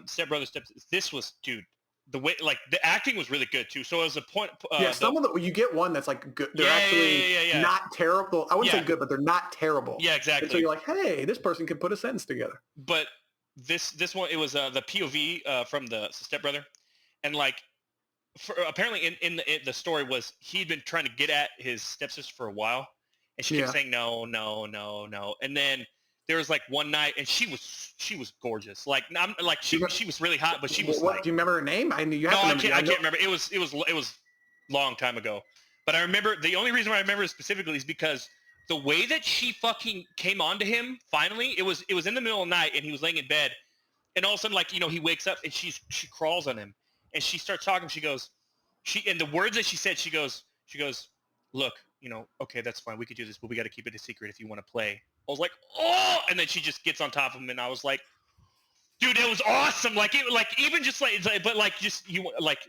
stepbrother, this was, dude. The way, like, the acting was really good too. So as a point, some of the you get one that's like good. They're actually not terrible. I wouldn't say good, but they're not terrible. Yeah, exactly. And so you're like, hey, this person can put a sentence together. But this one, it was the POV from the stepbrother, and like, apparently in the story was he'd been trying to get at his stepsister for a while, and she kept saying no, and then. There was like one night, and she was gorgeous. Like I'm like she was really hot, but she was. What, do you remember her name? I knew you. No, I can't remember. It was long time ago, but I remember the only reason why I remember it specifically is because the way that she fucking came onto him. Finally, it was in the middle of the night, and he was laying in bed, and all of a sudden, like he wakes up, and she crawls on him, and she starts talking. And the words that she said, she goes, look, okay, that's fine. We could do this, but we got to keep it a secret if you want to play. I was like, oh, and then she just gets on top of him, and I was like, dude, it was awesome. Like even just but like just you like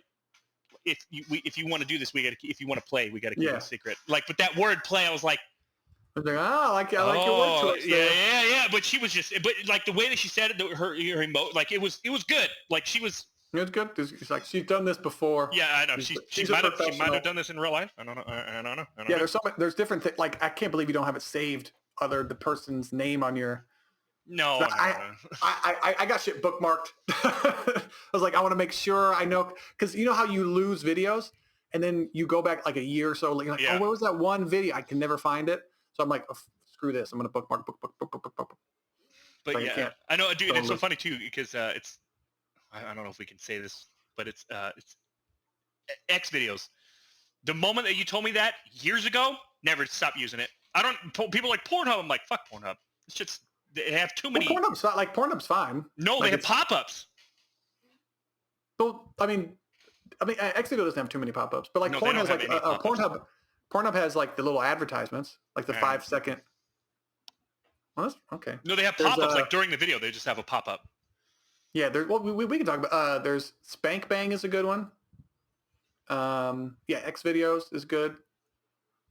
if you want to do this, we got to if you want to play, we got to keep it a secret. Like, but that word play, I was like, I like your word choice. Yeah. But she was but like the way that she said it, her emote, like it was good. Like she was. It was good. It's like she's done this before. Yeah, I know. She might have done this in real life. I don't know. Yeah, there's different things. Like I can't believe you don't have it saved. The person's name on your. No. I got shit bookmarked. I was like, I want to make sure I know, because you know how you lose videos and then you go back like a year or so, like, oh, where was that one video? I can never find it. So I'm like, oh, screw this. I'm gonna bookmark. But like, yeah, I know, dude. It's so funny too because it's. I don't know if we can say this, but it's X videos. The moment that you told me that years ago, never stopped using it. I don't. People like Pornhub. I'm like, fuck Pornhub. It's just they have too many. Well, Pornhub's fine. No, like they have pop-ups. Well, I mean, X video doesn't have too many pop-ups, but like no, Porn has like Pornhub has like the little advertisements, like the 5-second. Well, okay. No, they have pop-ups like during the video. They just have a pop-up. Yeah, we can talk about. There's Spank Bang is a good one. Yeah, X videos is good.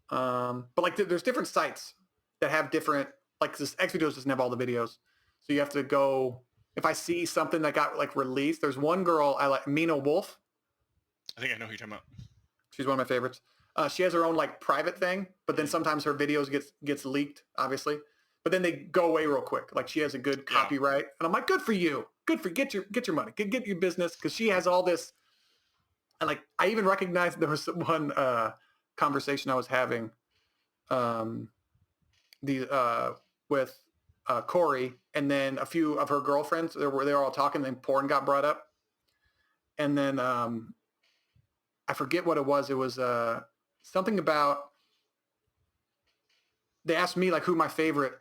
But like there's different sites that have different, like this X videos doesn't have all the videos, so you have to go. If I see something that got like released, there's one girl I like, Mina Wolf. I think I know who you're talking about. She's one of my favorites. She has her own like private thing, but then sometimes her videos gets leaked, obviously. But then they go away real quick. Like she has a good copyright, and I'm like, good for you. Good for get your money, get your business, because she has all this. And like I even recognized there was one conversation I was having, with Corey, and then a few of her girlfriends. They were all talking. Then porn got brought up, and then I forget what it was. It was something about. They asked me like who my favorite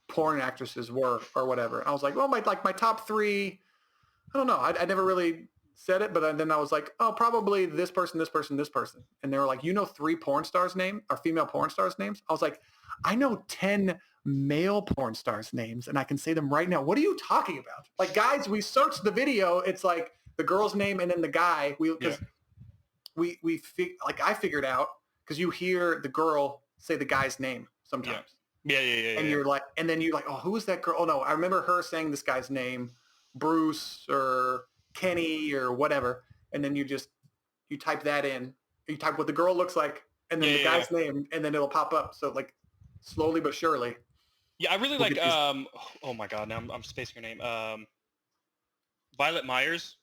porn actresses were or whatever. I was like, well, my top 3. I don't know. I never really said it, but then I was like, oh, probably this person, this person, this person. And they were like, 3 porn stars name or female porn stars names? I was like, I know 10 male porn stars names and I can say them right now. What are you talking about? Like, guys, we searched the video. It's like the girl's name and then the guy. I figured out because you hear the girl say the guy's name sometimes. Yeah. And you're like, and then you're like, oh, who is that girl? Oh no, I remember her saying this guy's name, Bruce or Kenny or whatever. And then you type that in. You type what the girl looks like, and then the guy's name, and then it'll pop up. So like, slowly but surely. Yeah, I really like. Oh my god, now I'm spacing her name. Violet Myers.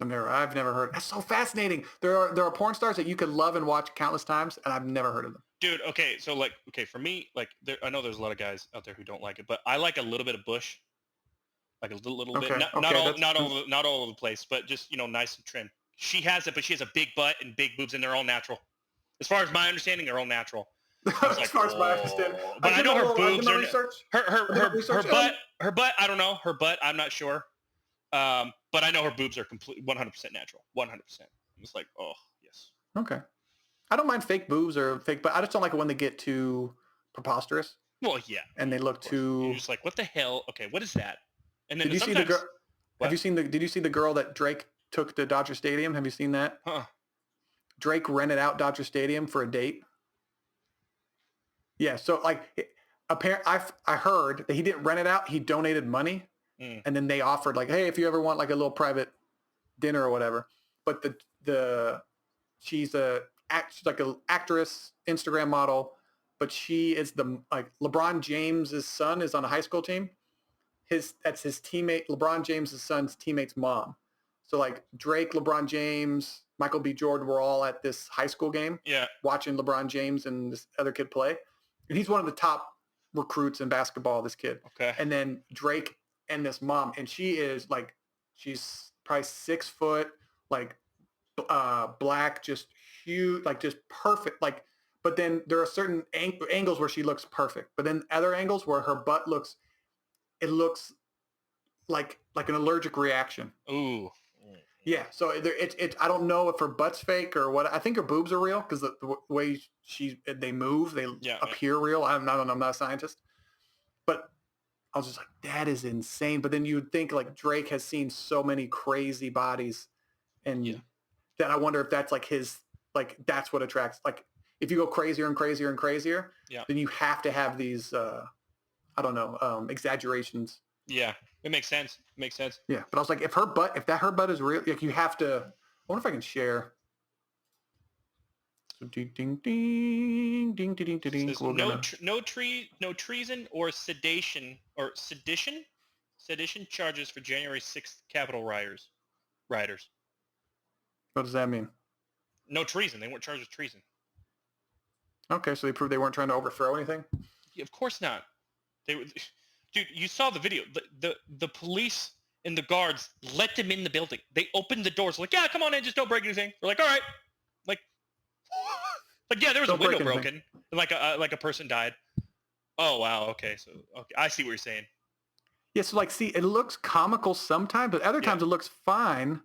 I've never heard. That's so fascinating. There are porn stars that you could love and watch countless times, and I've never heard of them. Dude, okay, so for me, I know there's a lot of guys out there who don't like it, but I like a little bit of Bush, like a little bit, not all over the place, but just nice and trim. She has it, but she has a big butt and big boobs, and they're all natural. As far as my understanding, they're all natural. As far as my understanding, but I know her boobs are her butt. I don't know her butt. I'm not sure. But I know her boobs are complete 100% natural. 100%. I'm just like, oh yes. Okay. I don't mind fake boobs or fake, but I just don't like it when they get too preposterous. Well, yeah. And they look too. You're just like, what the hell? Okay, what is that? And then did you see the girl? Did you see the girl that Drake took to Dodger Stadium? Have you seen that? Huh. Drake rented out Dodger Stadium for a date. Yeah. So like, I heard that he didn't rent it out. He donated money, and then they offered like, hey, if you ever want like a little private dinner or whatever. But she's like an actress, Instagram model, but she is LeBron James's son is on a high school team. That's his teammate, LeBron James's son's teammate's mom. So like Drake, LeBron James, Michael B. Jordan were all at this high school game, watching LeBron James and this other kid play. And he's one of the top recruits in basketball, this kid. Okay. And then Drake and this mom, and she's probably 6 foot, like black, just huge, like just perfect. Like, but then there are certain angles where she looks perfect, but then other angles where her butt looks like an allergic reaction. Ooh. Yeah, so I don't know if her butt's fake or what. I think her boobs are real because the way they move, they appear real. I don't know. I'm not a scientist, but I was just like, that is insane. But then you would think like Drake has seen so many crazy bodies, and that I wonder if that's like that's what attracts. Like if you go crazier and crazier and crazier, then you have to have these I don't know exaggerations. Yeah, it makes sense. Yeah, but I was like, if her butt is real, like you have to. I wonder if I can share. So ding ding ding ding ding ding ding. Says, no treason or sedition charges for January 6th Capitol rioters. What does that mean? No treason. They weren't charged with treason. Okay, so they proved they weren't trying to overthrow anything? Yeah, of course not. They were, dude, you saw the video. The police and the guards let them in the building. They opened the doors like, yeah, come on in, just don't break anything. We're like, all right. Like yeah, there was a window broken. And like a person died. Oh wow, okay. So okay, I see what you're saying. Yeah, so like see, it looks comical sometimes, but other times it looks fine.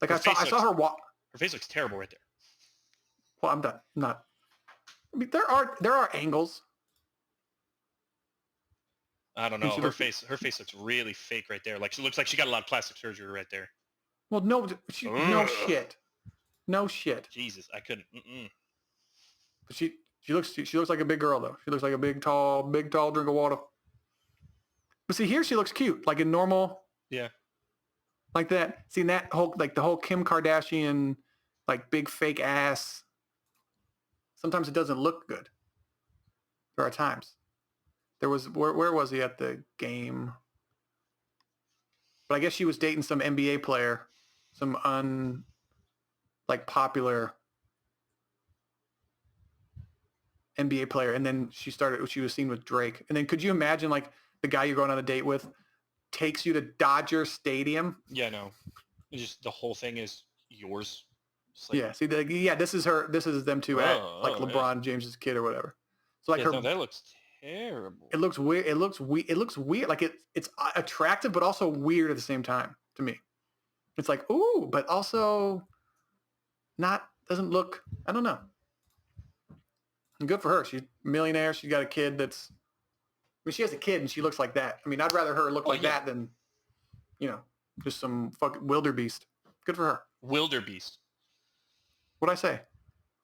Like I saw her walk. Her face looks terrible right there. Well, I'm not. I mean, there are angles. I don't know. Her face looks really fake right there. Like she looks like she got a lot of plastic surgery right there. Well, no shit. No shit. Jesus, I couldn't. But she looks like a big girl though. She looks like a big tall drink of water. But see here she looks cute, like in normal. Yeah. Like that. See that whole like the whole Kim Kardashian like big fake ass. Sometimes it doesn't look good. There are times. There was where was he at the game? But I guess she was dating some NBA player, some popular NBA player, and then she was seen with Drake. And then could you imagine like the guy you're going on a date with takes you to Dodger Stadium? Yeah, no. It's just the whole thing is yours. Like, see, this is them two at like LeBron James's kid or whatever. So like that looks terrible. It looks weird. It looks weird. Like it's attractive, but also weird at the same time to me. It's like, ooh, but also doesn't look, I don't know. And good for her. She's a millionaire. She's got a kid she has a kid and she looks like that. I mean, I'd rather her look that than, just some fucking wildebeest. Good for her. Wildebeest. What'd I say?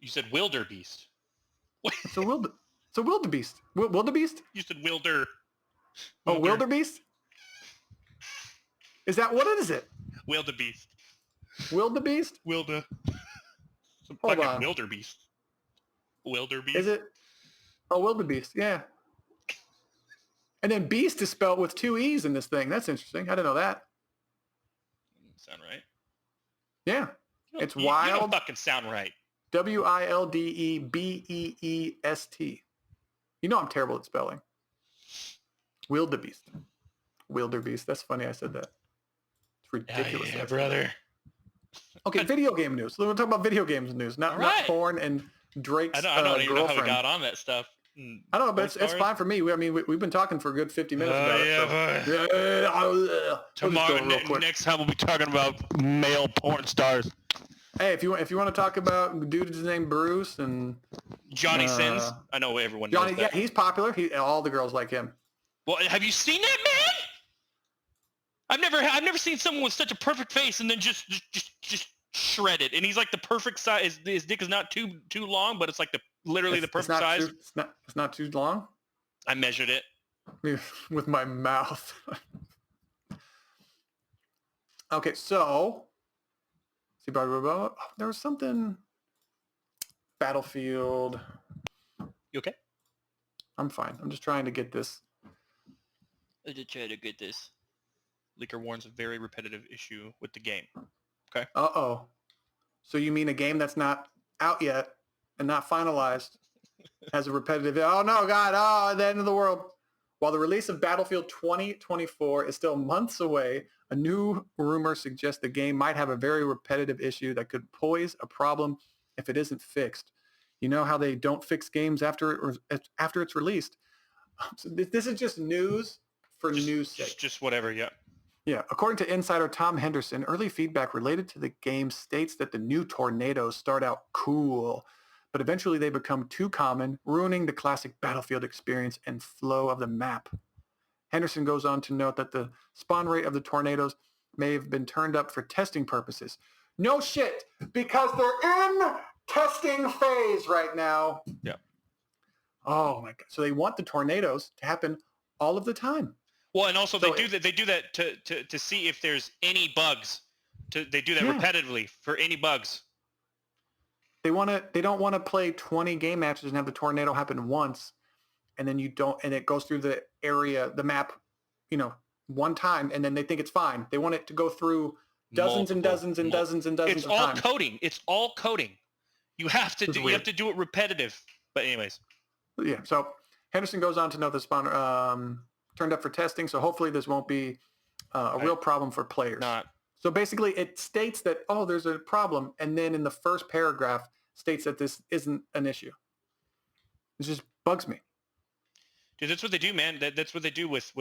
You said wildebeest. It's a wildebeest. Wildebeest? You said wilder. Oh, wildebeest? Is that, what is it? Wildebeest. Wildebeest? Hold on. Wildebeest. Wildebeest. Is it? Oh, wildebeest. Yeah. And then beast is spelled with 2 E's in this thing. That's interesting. I didn't know that. Sound right? Yeah. It's wild. You don't fucking sound right. WILDEBEEST. You know I'm terrible at spelling. Wildebeest. Wildebeest. That's funny I said that. It's ridiculous. Yeah, brother. Okay, video game news. We'll talk about video games news, not porn and Drake's I don't even know how we girlfriend. got on that stuff. I don't know, but it's fine for me. We've been talking for a good 50 minutes about it. Tomorrow, next time we'll be talking about male porn stars. Hey, if you want to talk about dude's named Bruce and Johnny Sins, I know everyone knows that. Yeah, he's popular. All the girls like him. Well, have you seen that man? I've never seen someone with such a perfect face and then just shredded. And he's like the perfect size. His dick is not too long, but it's like literally the perfect size. It's not too long. I measured it with my mouth. Okay, so there was something. Battlefield. You okay? I'm fine. I'm just trying to get this. Leaker warns a very repetitive issue with the game. Okay. Uh-oh. So you mean a game that's not out yet and not finalized has a repetitive... Oh, no, God. Oh, the end of the world. While the release of Battlefield 2024 is still months away, a new rumor suggests the game might have a very repetitive issue that could pose a problem if it isn't fixed. You know how they don't fix games after it's released. So this is just news for news sake. Just whatever, yeah. Yeah, according to insider Tom Henderson, early feedback related to the game states that the new tornadoes start out cool, but eventually they become too common, ruining the classic battlefield experience and flow of the map. Henderson goes on to note that the spawn rate of the tornadoes may have been turned up for testing purposes. No shit, because they're in testing phase right now. Yeah. Oh my God. So they want the tornadoes to happen all of the time. Well, and also So they do that to see if there's any bugs. They do that Yeah. repetitively for any bugs. They don't want to play 20 game matches and have the tornado happen once, and then it goes through the area, the map, one time, and then they think it's fine. They want it to go through dozens and dozens and dozens and dozens It's of all times. coding. It's all coding. You have to do it repetitive. But anyways. Yeah. So Henderson goes on to note the spawn turned up for testing, so hopefully this won't be a real problem for players. So basically, it states that, there's a problem, and then in the first paragraph states that this isn't an issue. It just bugs me. Dude, that's what they do, man. That's what they do with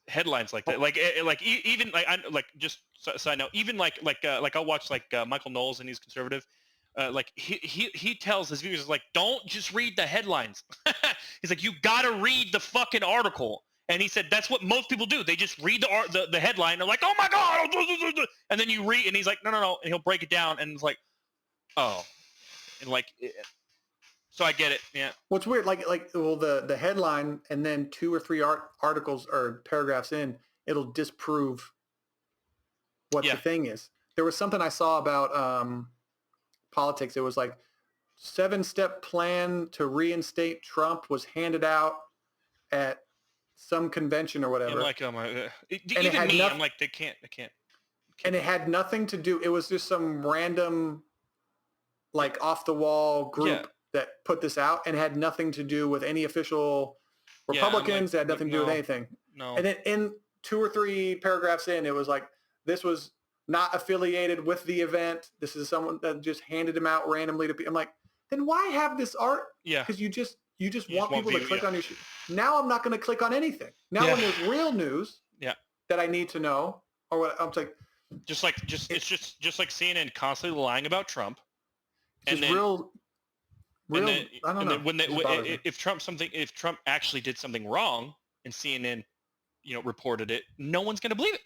headlines like that. Just side note, even like I'll watch Michael Knowles, and he's conservative. He tells his viewers, like, don't just read the headlines. He's like, you gotta read the fucking article. And he said that's what most people do. They just read the headline. They're like, oh my God. And then you read, and he's like, no. And he'll break it down, and it's like, oh. And so I get it. Yeah. What's weird, the headline, and then 2 or 3 articles or paragraphs in, it'll disprove what the thing is. There was something I saw about politics. It was like 7-step plan to reinstate Trump was handed out at some convention or whatever. I'm like, oh my, even me, I'm like, they can't. And it had nothing to do. It was just some random, off the wall group that put this out, and it had nothing to do with any official Republicans. It had nothing to do with anything. No. And then in 2 or 3 paragraphs in, it was like, this was not affiliated with the event. This is someone that just handed them out randomly to people. I'm like, then why have this art? Yeah. Because you just want people to click on your shit. Now I'm not going to click on anything. Now when there's real news that I need to know, or what, I'm like, it's just like CNN constantly lying about Trump. And then, I don't know. If Trump actually did something wrong and CNN, reported it, no one's going to believe it.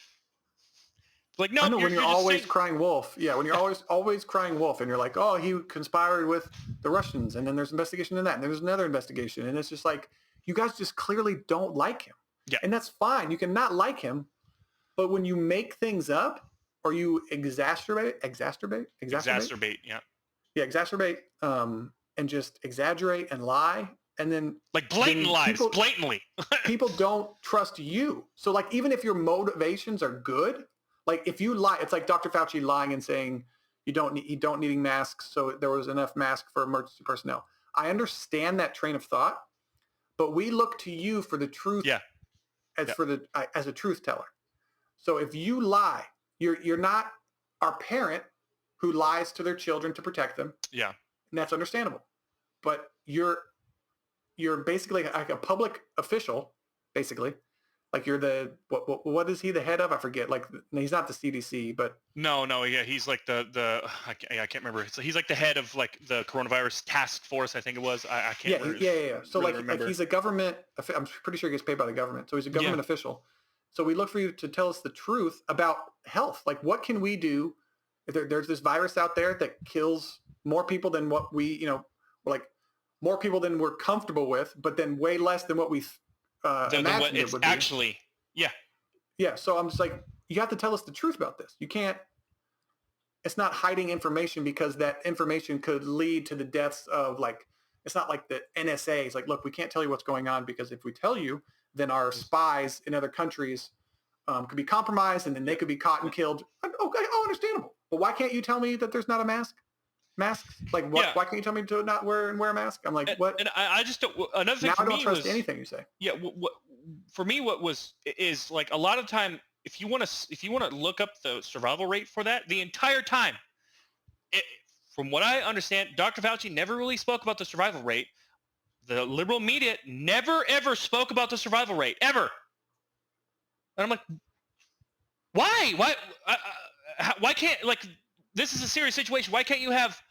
Like, no, I know, when you're always crying wolf. Yeah, when you're always crying wolf, and you're like, oh, he conspired with the Russians, and then there's investigation in that, and there's another investigation, and it's just like, you guys just clearly don't like him. Yeah. And that's fine. You can not like him, but when you make things up or you exacerbate, and just exaggerate and lie, and then blatantly. People don't trust you. So even if your motivations are good, if you lie, it's like Dr. Fauci lying and saying you don't needing masks, so there was enough masks for emergency personnel. I understand that train of thought, but we look to you for the truth. Yeah. As a truth teller. So if you lie, you're not our parent who lies to their children to protect them. Yeah. And that's understandable. But you're basically like a public official, basically. You're the what is he the head of? I forget. He's not the CDC, but no, yeah, he's like the I can't remember. He's like the head of the coronavirus task force, I think it was. I can't. Yeah. So really he's a government. I'm pretty sure he gets paid by the government, so he's a government official. So we look for you to tell us the truth about health. What can we do if there's this virus out there that kills more people than what we more people than we're comfortable with, but then way less than what we imagined it would be. Actually, yeah. So I'm just like, you have to tell us the truth about this. You can't. It's not hiding information, because that information could lead to the deaths of it's not like the NSA is like, look, we can't tell you what's going on, because if we tell you, then our spies in other countries could be compromised, and then they could be caught and killed. Okay, understandable. But why can't you tell me that there's not a mask? Masks? Why can't you tell me to not wear a mask? I'm like, what? And I just don't. Another thing now for I don't me trust was, anything you say. Yeah, for me, is a lot of time, if you want to look up the survival rate for that, the entire time, from what I understand, Dr. Fauci never really spoke about the survival rate. The liberal media never ever spoke about the survival rate ever. And I'm like, Why? Why can't, like, this is a serious situation. Why can't you have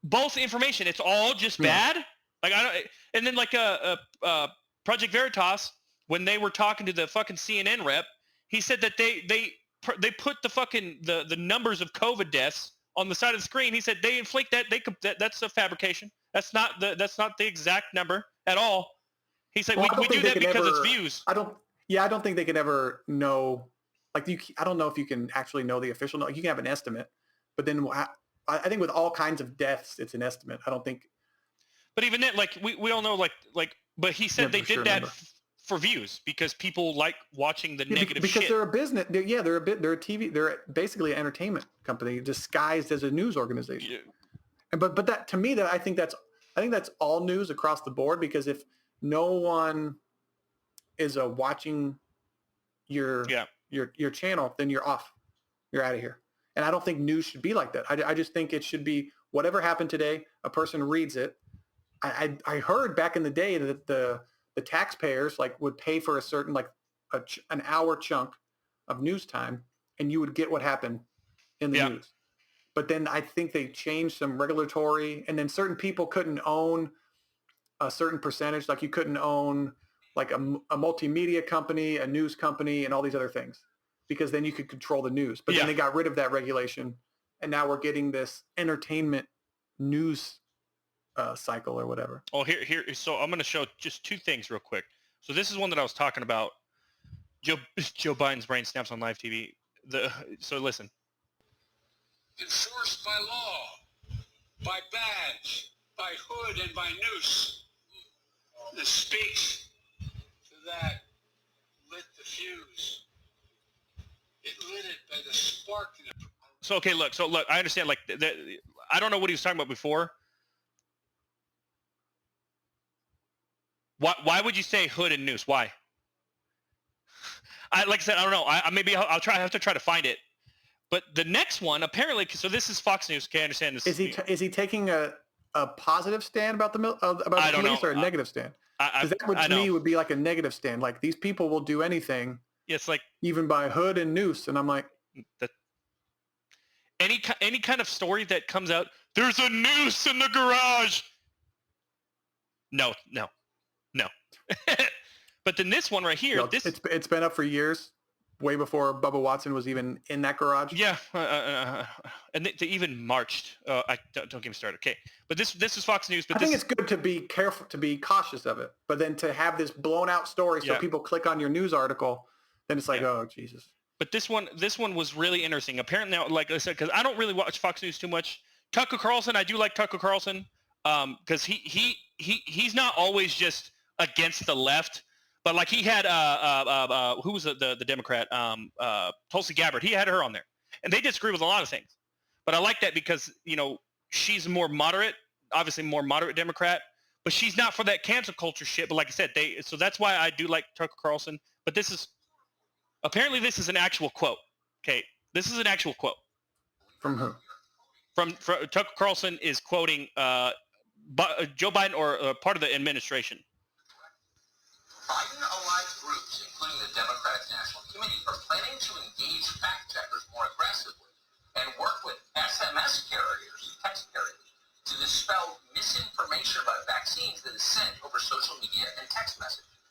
both information? It's all just bad. Like, I don't. And then like Project Veritas, when they were talking to the fucking CNN rep, he said that they put the fucking the numbers of COVID deaths on the side of the screen. He said they inflate that. That's a fabrication. That's not the exact number at all. He's like, we do that because it's views. I don't think they can ever know. Like, I don't know if you can actually know the official. You can have an estimate, but then I think with all kinds of deaths, it's an estimate. I don't think. But even then, like, we all know, like, but he said they did that for views because people like watching the negative because shit. They're a business. They're a TV. They're basically an entertainment company disguised as a news organization. Yeah. But that, to me, I think that's all news across the board, because if no one is watching your channel, then you're off. You're out of here. And I don't think news should be like that. I just think it should be whatever happened today, a person reads it. I heard back in the day that the taxpayers like would pay for a certain like an hour chunk of news time, and you would get what happened in the news. But then I think they changed some regulatory, and then certain people couldn't own a certain percentage. Like, you couldn't own like a multimedia company, a news company, and all these other things, because then you could control the news. But then they got rid of that regulation, and now we're getting this entertainment news cycle or whatever. Oh, here. So I'm going to show just two things real quick. So this is one that I was talking about. Joe Biden's brain snaps on live TV. So listen. Enforced by law, by badge, by hood, and by noose. This speaks to that lit the fuse. It lit it by the spark. So okay, look. I understand. Like, I don't know what he was talking about before. Why would you say hood and noose? Why? Like I said, I don't know. I'll have to try to find it. But the next one, apparently, so this is Fox News. Okay, I understand this. Is he taking a positive stand about the police, or a negative stand? Because that would, to me, would be like a negative stand. Like, these people will do anything. It's like, even by hood and noose, and I'm like, any kind of story that comes out, there's a noose in the garage. No. But then this one right here, it's been up for years, way before Bubba Watson was even in that garage. Yeah, and they even marched. Don't get me started. Okay, but this is Fox News. But I think it's good to be careful, to be cautious of it. But then to have this blown out story, so people click on your news article, then it's like, oh Jesus. But this one was really interesting. Apparently, now, like I said, because I don't really watch Fox News too much. Tucker Carlson, I do like Tucker Carlson, because he's not always just against the left. But like, he had who was the Democrat, Tulsi Gabbard. He had her on there, and they disagree with a lot of things. But I like that because, she's more moderate, obviously more moderate Democrat, but she's not for that cancel culture shit. But like I said, so that's why I do like Tucker Carlson. But this is an actual quote. Okay, this is an actual quote. From who? From Tucker Carlson is quoting Joe Biden or part of the administration. Biden-aligned groups, including the Democratic National Committee, are planning to engage fact-checkers more aggressively and work with SMS carriers, text carriers, to dispel misinformation about vaccines that is sent over social media and text messaging.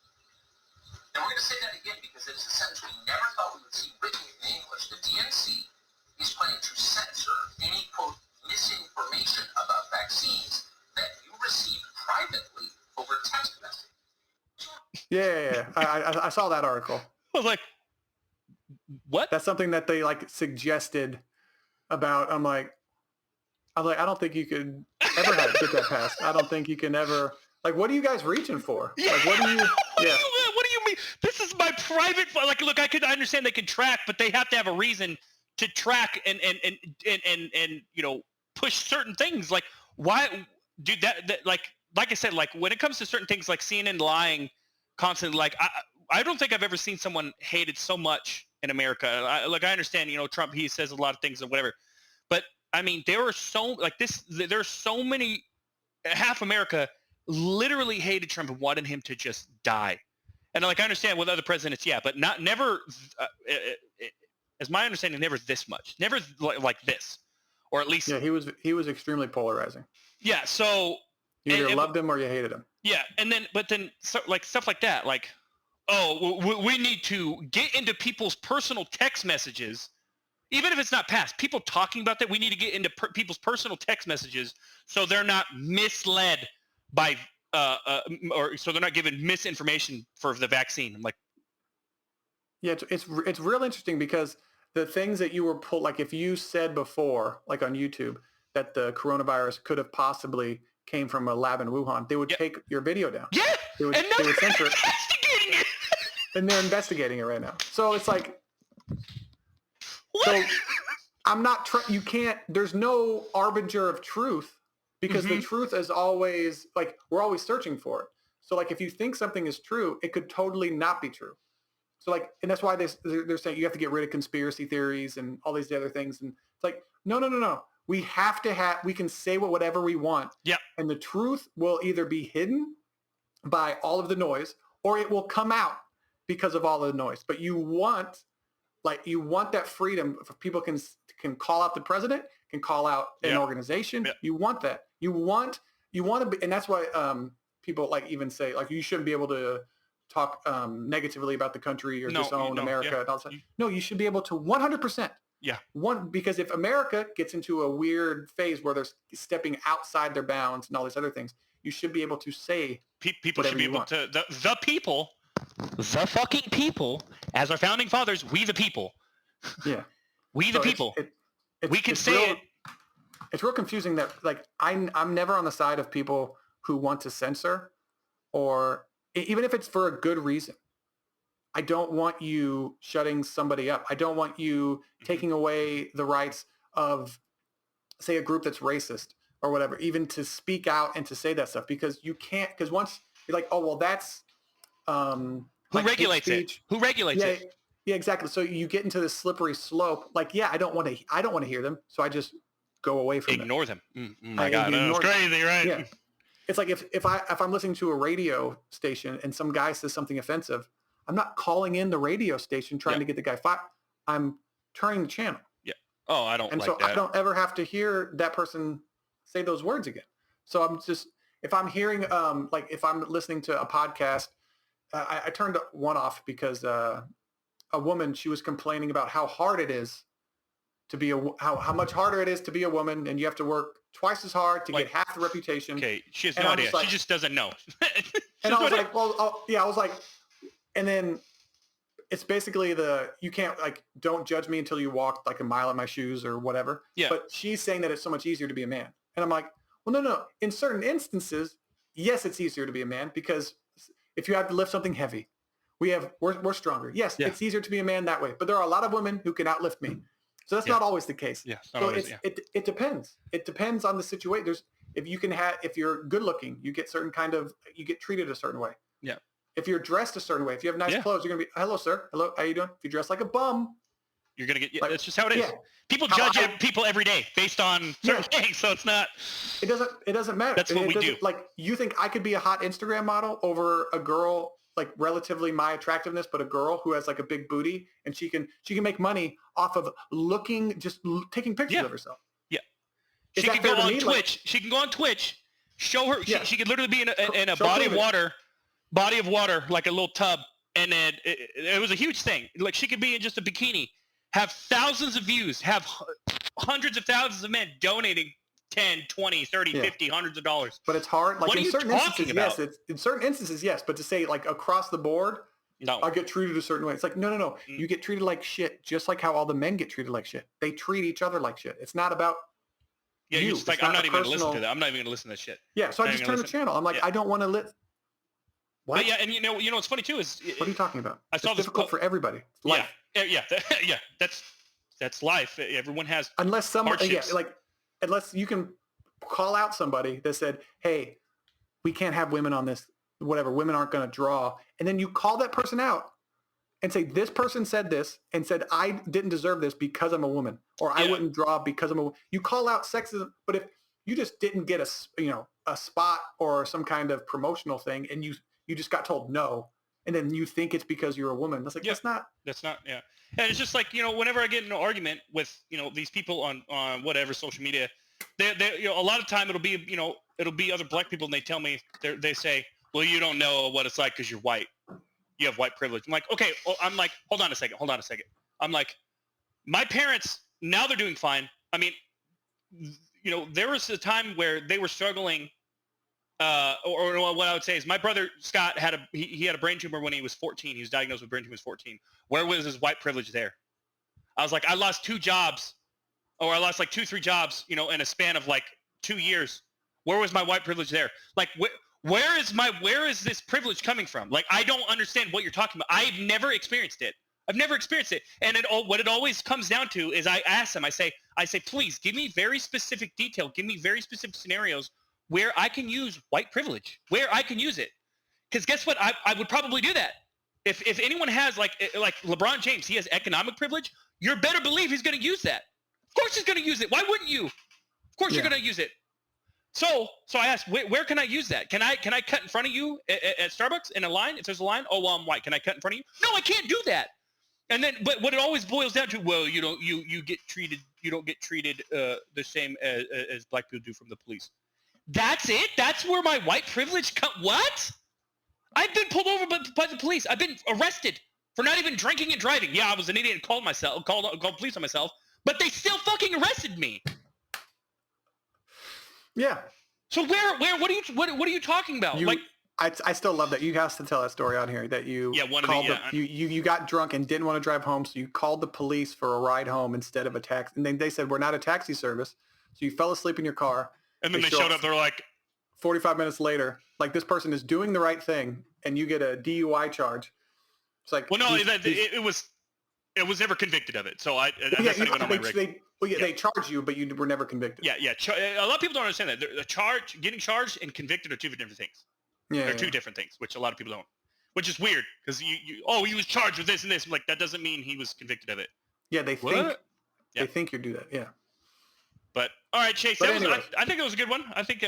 And we're going to say that again because it is a sentence we never thought we would see written in English. The DNC is planning to censor any, quote, misinformation about vaccines that you receive privately over text messaging. Yeah. I saw that article. I was like, what? That's something that they like suggested about. I'm like, I don't think you could ever get that passed. I don't think you can ever. Like, what are you guys reaching for? Yeah. Like, what do you? What do you mean? This is my private. Like, look, I understand they can track, but they have to have a reason to track and push certain things. Like, why, dude? That like I said, like, when it comes to certain things, like CNN lying constantly, like, I don't think I've ever seen someone hated so much in America. I understand, Trump, he says a lot of things or whatever, but I mean, there's so many, half America literally hated Trump and wanted him to just die. And like I understand with other presidents, yeah, but never. As my understanding, never this much, never like this, or at least. Yeah, he was extremely polarizing. Yeah, so you either loved him or you hated him. Yeah, and then like stuff like that, like, oh, we need to get into people's personal text messages, even if it's not past. People talking about that, we need to get into people's personal text messages so they're not misled by or so they're not given misinformation for the vaccine. I'm like, yeah, it's real interesting because the things that you were like if you said before, like on YouTube, that the coronavirus could have possibly came from a lab in Wuhan, they would take your video down. Yeah, they would censor it. Investigating it. And they're investigating it right now. So it's like, what? So I'm not. You can't. There's no arbinger of truth because the truth is always like we're always searching for it. So like if you think something is true, it could totally not be true. So like, and that's why they're saying you have to get rid of conspiracy theories and all these other things. And it's like, no. We have to have. We can say whatever we want. Yeah. And the truth will either be hidden by all of the noise, or it will come out because of all of the noise. But you want that freedom. If people can call out the president, can call out an organization. Yeah. You want that. You want to be, and that's why people like even say like you shouldn't be able to talk negatively about the country or disown America. Yeah. And all that. No, you should be able to 100%. Yeah. Because if America gets into a weird phase where they're stepping outside their bounds and all these other things, you should be able to say people should be able to the people, the fucking people, as our founding fathers, we the people. Yeah. We the people. We can say it. It's real confusing that like I'm never on the side of people who want to censor, or even if it's for a good reason. I don't want you shutting somebody up. I don't want you taking away the rights of, say, a group that's racist or whatever, even to speak out and to say that stuff, because you can't, because once you're like, oh, well, that's who regulates it? Who regulates it? Yeah, exactly. So you get into this slippery slope. Like, yeah, I don't want to hear them. So I just go away from ignore them. My God, that's crazy, right? Yeah. It's like if I'm listening to a radio station and some guy says something offensive, I'm not calling in the radio station trying to get the guy fired. I'm turning the channel. Yeah. Oh, I don't. And like so that. I don't ever have to hear that person say those words again. So I'm just, if I'm hearing, like if I'm listening to a podcast, I turned one off because a woman, she was complaining about how hard it is to be how much harder it is to be a woman, and you have to work twice as hard to get half the reputation. Okay, she has no idea. Like, she just doesn't know. And I was like, well, I was like. And then it's basically you can't like, don't judge me until you walk like a mile in my shoes or whatever. Yeah. But she's saying that it's so much easier to be a man. And I'm like, well, no. In certain instances, yes, it's easier to be a man because if you have to lift something heavy, we're stronger. Yes, it's easier to be a man that way. But there are a lot of women who can outlift me. So that's not always the case. Yeah. So it depends. It depends on the situation. If you're good looking, you get treated a certain way. Yeah. If you're dressed a certain way, if you have nice clothes, you're going to be, hello, sir. Hello, how you doing? If you dress like a bum, you're going to get, that's just how it is. Yeah. People judge people every day based on certain things. So it's not. It doesn't matter. That's what we do. Like, you think I could be a hot Instagram model over a girl, like relatively my attractiveness, but a girl who has like a big booty and she can make money off of taking pictures of herself. Yeah. She can go on Twitch. She can go on Twitch, show her, she could literally be in a body of water, like a little tub, and then it was a huge thing. Like she could be in just a bikini, have thousands of views, have hundreds of thousands of men donating 10, 20, 30, 50, hundreds of dollars. But it's hard. Like in certain instances, yes. In certain instances, yes. But to say like across the board, no, I get treated a certain way. It's like, no. You get treated like shit, just like how all the men get treated like shit. They treat each other like shit. It's not about you. It's like, I'm not even going to listen to that. I'm not even going to listen to that shit. Yeah, so I just turn the channel. I'm like, I don't want to live. What? But yeah, and you know what's funny too is what are you talking about? It's difficult for everybody. It's life. Yeah. That's life. Everyone has unless you can call out somebody that said, "Hey, we can't have women on this. Whatever, women aren't going to draw," and then you call that person out and say, "This person said this and said I didn't deserve this because I'm a woman, or I wouldn't draw because I'm a woman." You call out sexism, but if you just didn't get a spot or some kind of promotional thing, and you just got told no, and then you think it's because you're a woman. That's like, Yeah. that's not. That's not, yeah. And it's just like, whenever I get in an argument with, these people on whatever social media, they a lot of time it'll be other black people, and they tell me, they say, well, you don't know what it's like because you're white. You have white privilege. I'm like, okay. I'm like, hold on a second. I'm like, my parents, now they're doing fine. I mean, there was a time where they were struggling, or what I would say is my brother Scott had a brain tumor when he was 14. He was diagnosed with brain tumor when he was 14. Where was his white privilege there? I was like, I lost 2 jobs, or I lost like 2-3 jobs, in a span of like 2 years. Where was my white privilege there? Like, where is this privilege coming from? Like, I don't understand what you're talking about. I've never experienced it. And what it always comes down to is I ask them, I say, please give me very specific detail. Give me very specific scenarios where I can use white privilege, where I can use it. Because guess what? I would probably do that. If anyone has like LeBron James, he has economic privilege. You better believe he's going to use that. Of course he's going to use it. Why wouldn't you? Of course you're going to use it. So I asked, where can I use that? Can I cut in front of you at Starbucks in a line? If there's a line, oh, well, I'm white. Can I cut in front of you? No, I can't do that. And then, but what it always boils down to, well, you don't get treated the same as black people do from the police. That's it? That's where my white privilege what? I've been pulled over by the police. I've been arrested for not even drinking and driving. Yeah, I was an idiot and called police on myself, but they still fucking arrested me. Yeah. So what are you talking about? I still love that you have to tell that story on here that you you got drunk and didn't want to drive home, so you called the police for a ride home instead of a taxi. And then they said, we're not a taxi service. So you fell asleep in your car. And then they showed up. They're like 45 minutes later, like this person is doing the right thing and you get a DUI charge. It's like, well, no, it was never convicted of it. So they charge you, but you were never convicted. Yeah. A lot of people don't understand that. Getting charged and convicted are 2 different things. Yeah, they're 2 different things, which a lot of people don't. Which is weird because he was charged with this and this. I'm like, that doesn't mean he was convicted of it. Yeah, they think you do that. Yeah. But all right, Chase. I think it was a good one. I think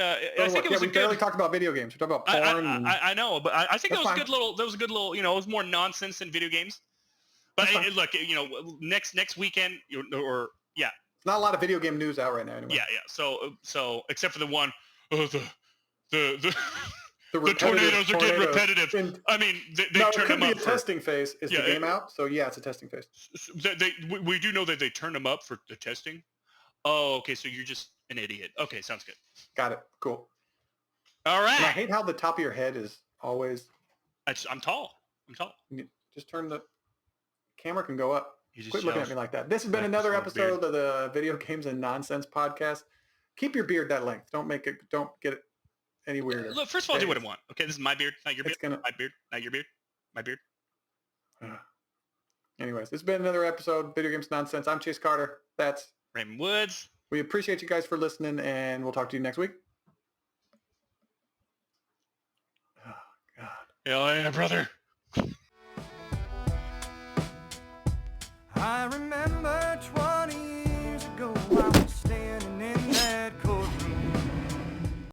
we barely talked about video games. We talked about porn. I know, but I think that was a good little. That was a good little. It was more nonsense than video games. But look, next weekend or There's not a lot of video game news out right now. Anyway. Yeah. So except for the one, the tornadoes are getting repetitive. I mean, they turn them up. A testing phase. Is the game out? So yeah, it's a testing phase. We do know that they turn them up for the testing. Oh, okay. So you're just an idiot. Okay, sounds good. Got it. Cool. All right. And I hate how the top of your head is always. I'm tall. Just turn the camera can go up. Quit looking at me like that. This has been another episode of the Video Games and Nonsense podcast. Keep your beard that length. Don't get it any weirder. Look, first of all, I'll do what I want. Okay, this is my beard, not your beard. My beard, not your beard. My beard. Anyways, this has been another episode of Video Games Nonsense. I'm Chase Carter. That's Raymond Woods. We appreciate you guys for listening, and we'll talk to you next week. Oh, God. Hell yeah, brother.